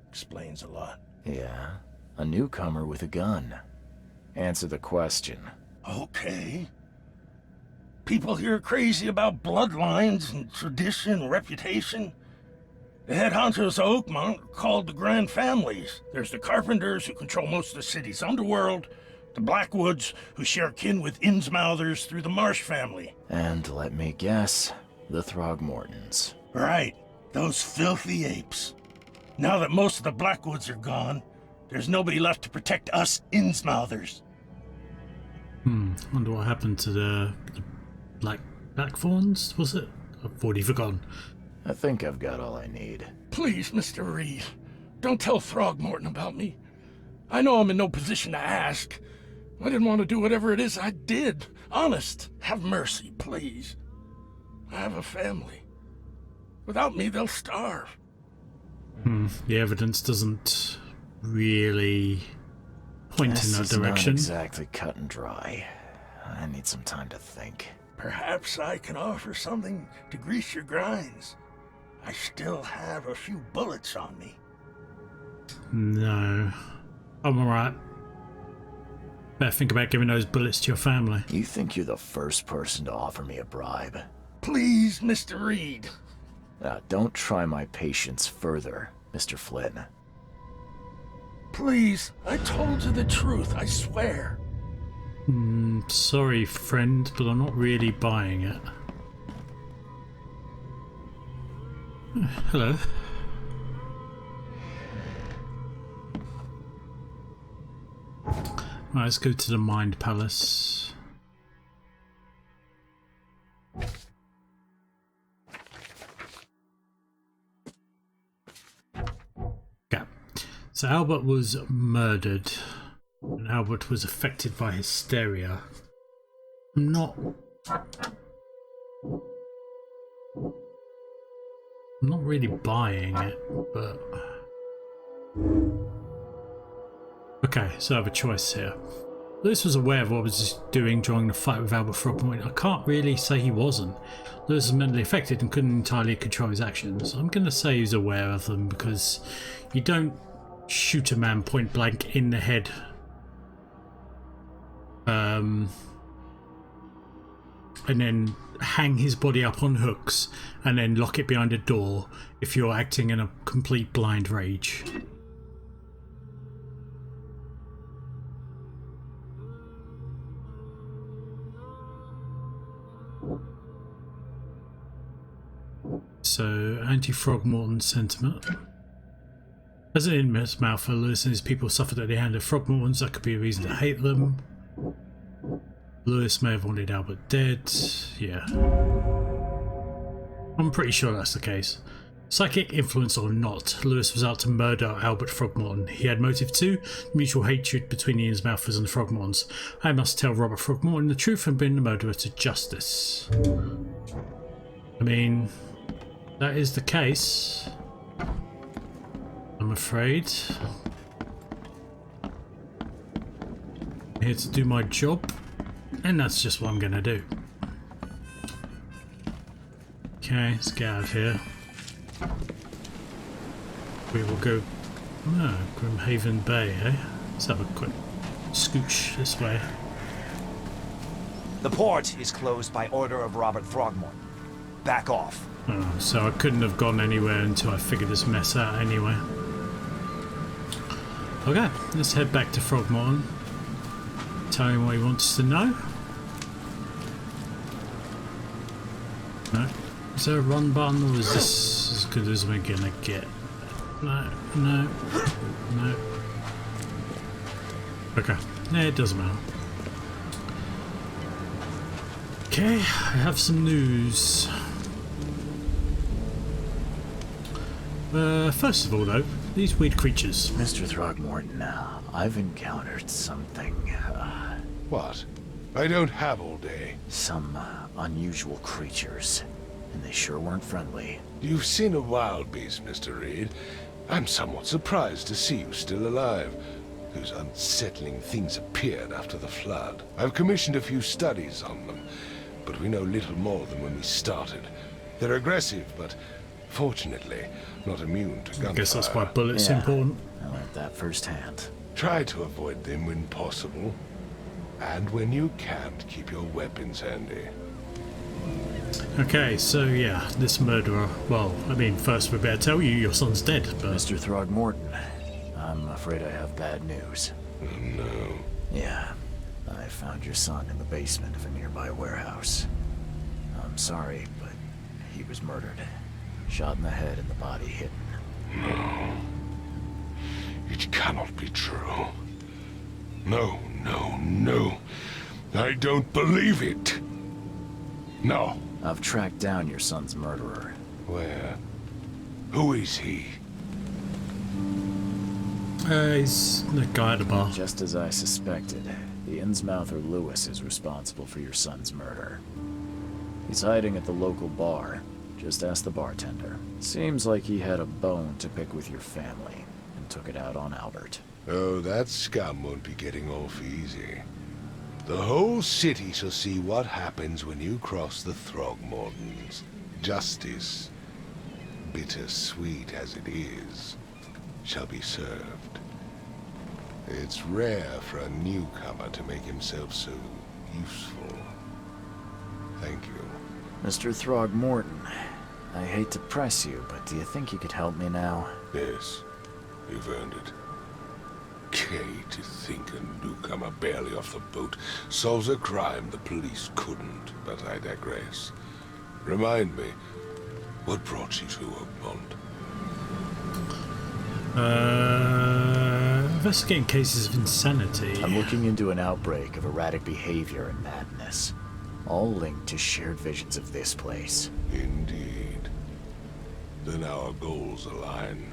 Explains a lot. Yeah, a newcomer with a gun. Answer the question. Okay. People here are crazy about bloodlines and tradition and reputation. The head honchos of Oakmont are called the Grand Families. There's the Carpenters, who control most of the city's underworld, the Blackwoods, who share kin with Innsmouthers through the Marsh family. And let me guess, the Throgmortons. Right, those filthy apes. Now that most of the Blackwoods are gone, there's nobody left to protect us Innsmouthers. Wonder what happened to the Blackthorns, was it? I've already forgotten. I think I've got all I need. Please, Mr. Reed, don't tell Throgmorton about me. I know I'm in no position to ask. I didn't want to do whatever it is I did. Honest, have mercy, please. I have a family. Without me, they'll starve. The evidence doesn't really point in that direction. Not exactly cut and dry. I need some time to think. Perhaps I can offer something to grease your grinds. I still have a few bullets on me. No. I'm alright. Better think about giving those bullets to your family. You think you're the first person to offer me a bribe? Please, Mr. Reed. Now, don't try my patience further, Mr. Flynn. Please, I told you the truth, I swear. Sorry, friend, but I'm not really buying it. Hello. Right, let's go to the Mind Palace. Okay. So Albert was murdered, and Albert was affected by hysteria. I'm not really buying it, but okay, so I have a choice here. Lewis was aware of what I was doing during the fight with Albert Throgmorton. I can't really say he wasn't. Lewis was mentally affected and couldn't entirely control his actions. I'm going to say he's aware of them, because you don't shoot a man point blank in the head and then hang his body up on hooks and then lock it behind a door if you're acting in a complete blind rage. So, anti-Throgmorton sentiment. As an Innsmouther, Lewis and his people suffered at the hand of Throgmortons. That could be a reason to hate them. Lewis may have wanted Albert dead. Yeah. I'm pretty sure that's the case. Psychic influence or not, Lewis was out to murder Albert Throgmorton. He had motive too, mutual hatred between the Innsmouthers and the Throgmortons. I must tell Robert Throgmorton the truth and bring the murderer to justice. I mean, that is the case, I'm afraid. I'm here to do my job, and that's just what I'm gonna do. Okay, let's get out of here. We will go... No, Grimhaven Bay, eh? Let's have a quick scooch this way. The port is closed by order of Robert Throgmorton. Back off. Oh, so I couldn't have gone anywhere until I figured this mess out anyway. Okay, let's head back to Throgmorton. Tell him what he wants to know. No. Is there a run button, or is this as good as we're gonna get? No, no, no. Okay, yeah, it doesn't matter. Okay, I have some news. First of all though, these weird creatures. Mr. Throgmorton, I've encountered something. What? I don't have all day. Some unusual creatures, and they sure weren't friendly. You've seen a wild beast, Mr. Reed. I'm somewhat surprised to see you still alive. Those unsettling things appeared after the flood. I've commissioned a few studies on them, but we know little more than when we started. They're aggressive, but fortunately not immune to gunfire. I guess that's why bullets are important. I learned that firsthand. Try to avoid them when possible. And when you can't, keep your weapons handy. Okay, so yeah, this murderer. Well, I mean, first we better tell you your son's dead, but... Mr. Throgmorton, I'm afraid I have bad news. Oh, no. Yeah, I found your son in the basement of a nearby warehouse. I'm sorry, but he was murdered. Shot in the head and the body hidden. No. It cannot be true. No, no, no. I don't believe it. No. I've tracked down your son's murderer. Where? Who is he? He's the guy at the bar. Just as I suspected, the Innsmouther Lewis is responsible for your son's murder. He's hiding at the local bar. Just ask the bartender. Seems like he had a bone to pick with your family, and took it out on Albert. Oh, that scum won't be getting off easy. The whole city shall see what happens when you cross the Throgmortons. Justice, bittersweet as it is, shall be served. It's rare for a newcomer to make himself so useful. Thank you. Mr. Throgmorton, I hate to press you, but do you think you could help me now? Yes, you've earned it. Okay, to think a newcomer barely off the boat solves a crime the police couldn't, but I digress. Remind me, what brought you to Oakmont? Investigating cases of insanity. I'm looking into an outbreak of erratic behavior and madness, all linked to shared visions of this place. Indeed. Then our goals align.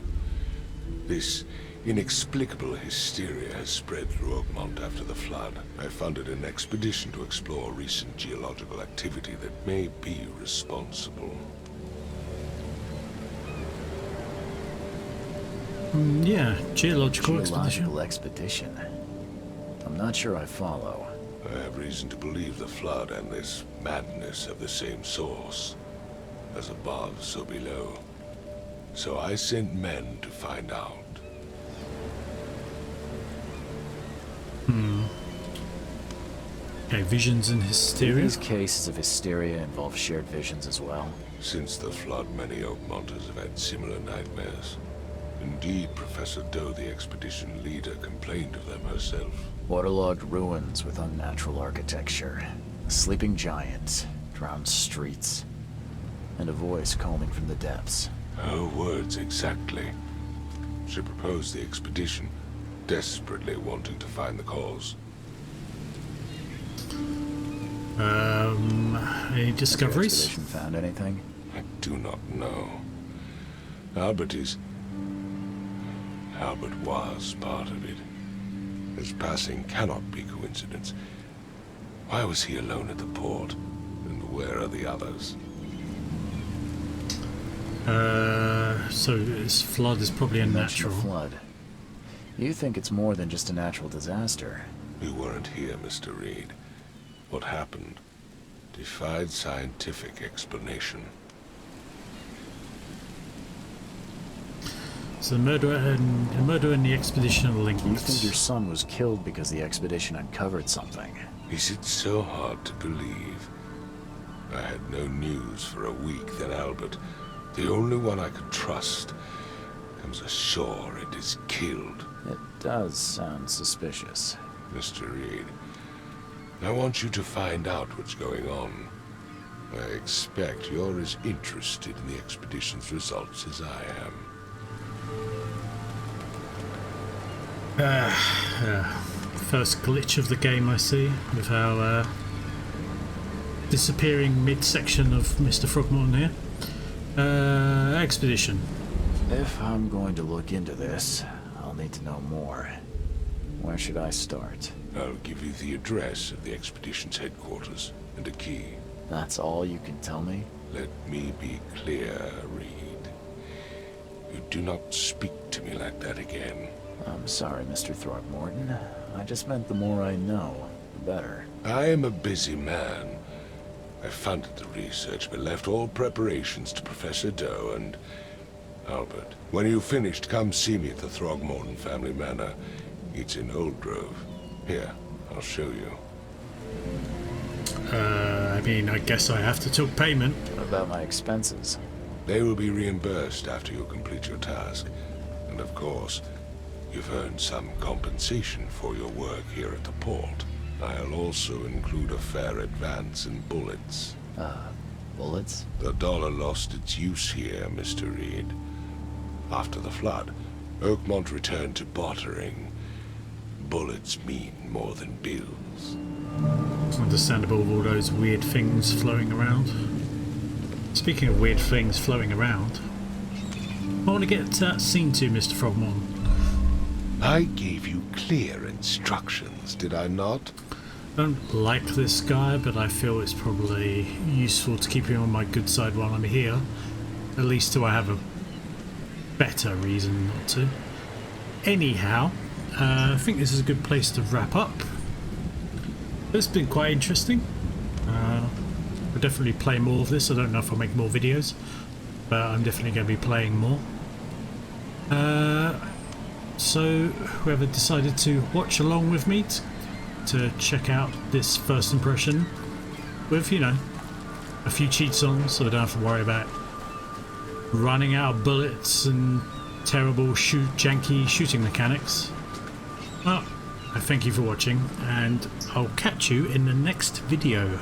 This inexplicable hysteria has spread through Oakmont after the flood. I funded an expedition to explore recent geological activity that may be responsible. Yeah, geological expedition. I'm not sure I follow. I have reason to believe the flood and this madness have the same source. As above, so below. So I sent men to find out. Okay, visions and hysteria. Do these cases of hysteria involve shared visions as well? Since the flood, many Oakmonters have had similar nightmares. Indeed, Professor Doe, the expedition leader, complained of them herself. Waterlogged ruins with unnatural architecture. A sleeping giant, drowned streets, and a voice calling from the depths. Her words exactly. She proposed the expedition, desperately wanting to find the cause. Any discoveries? Has the expedition found anything? I do not know. Albert was part of it. His passing cannot be coincidence. Why was he alone at the port? And where are the others? So this flood is probably unnatural. Flood. You think it's more than just a natural disaster? You weren't here, Mr. Reed. What happened defied scientific explanation. So the murder and the expedition are linked. You think your son was killed because the expedition uncovered something? Is it so hard to believe? I had no news for a week, then Albert, the only one I could trust, comes ashore and is killed. It does sound suspicious. Mr. Reed, I want you to find out what's going on. I expect you're as interested in the expedition's results as I am. First glitch of the game I see, with how disappearing midsection of Mr. Throgmorton here. Expedition. If I'm going to look into this, I'll need to know more. Where should I start? I'll give you the address of the expedition's headquarters and a key. That's all you can tell me? Let me be clear, Reed. You do not speak to me like that again. I'm sorry, Mr. Throgmorton. I just meant the more I know, the better. I am a busy man. I funded the research, but left all preparations to Professor Doe and Albert. When you've finished, come see me at the Throgmorton family manor. It's in Old Grove. Here, I'll show you. I mean, I guess I have to talk payment. What about my expenses? They will be reimbursed after you complete your task. And of course, you've earned some compensation for your work here at the port. I'll also include a fair advance in bullets. Bullets? The dollar lost its use here, Mr. Reed. After the flood, Oakmont returned to bartering. Bullets mean more than bills. It's understandable with all those weird things flowing around. Speaking of weird things flowing around, I want to get to that scene too, Mr. Frogmorn. I gave you clear instructions, did I not? I don't like this guy, but I feel it's probably useful to keep him on my good side while I'm here. At least till I have a better reason not to. Anyhow, I think this is a good place to wrap up. It's been quite interesting. I'll definitely play more of this. I don't know if I'll make more videos, but I'm definitely going to be playing more. So whoever decided to watch along with me to check out this first impression with, you know, a few cheats on, so I don't have to worry about running out of bullets and terrible janky shooting mechanics. Well, I thank you for watching, and I'll catch you in the next video.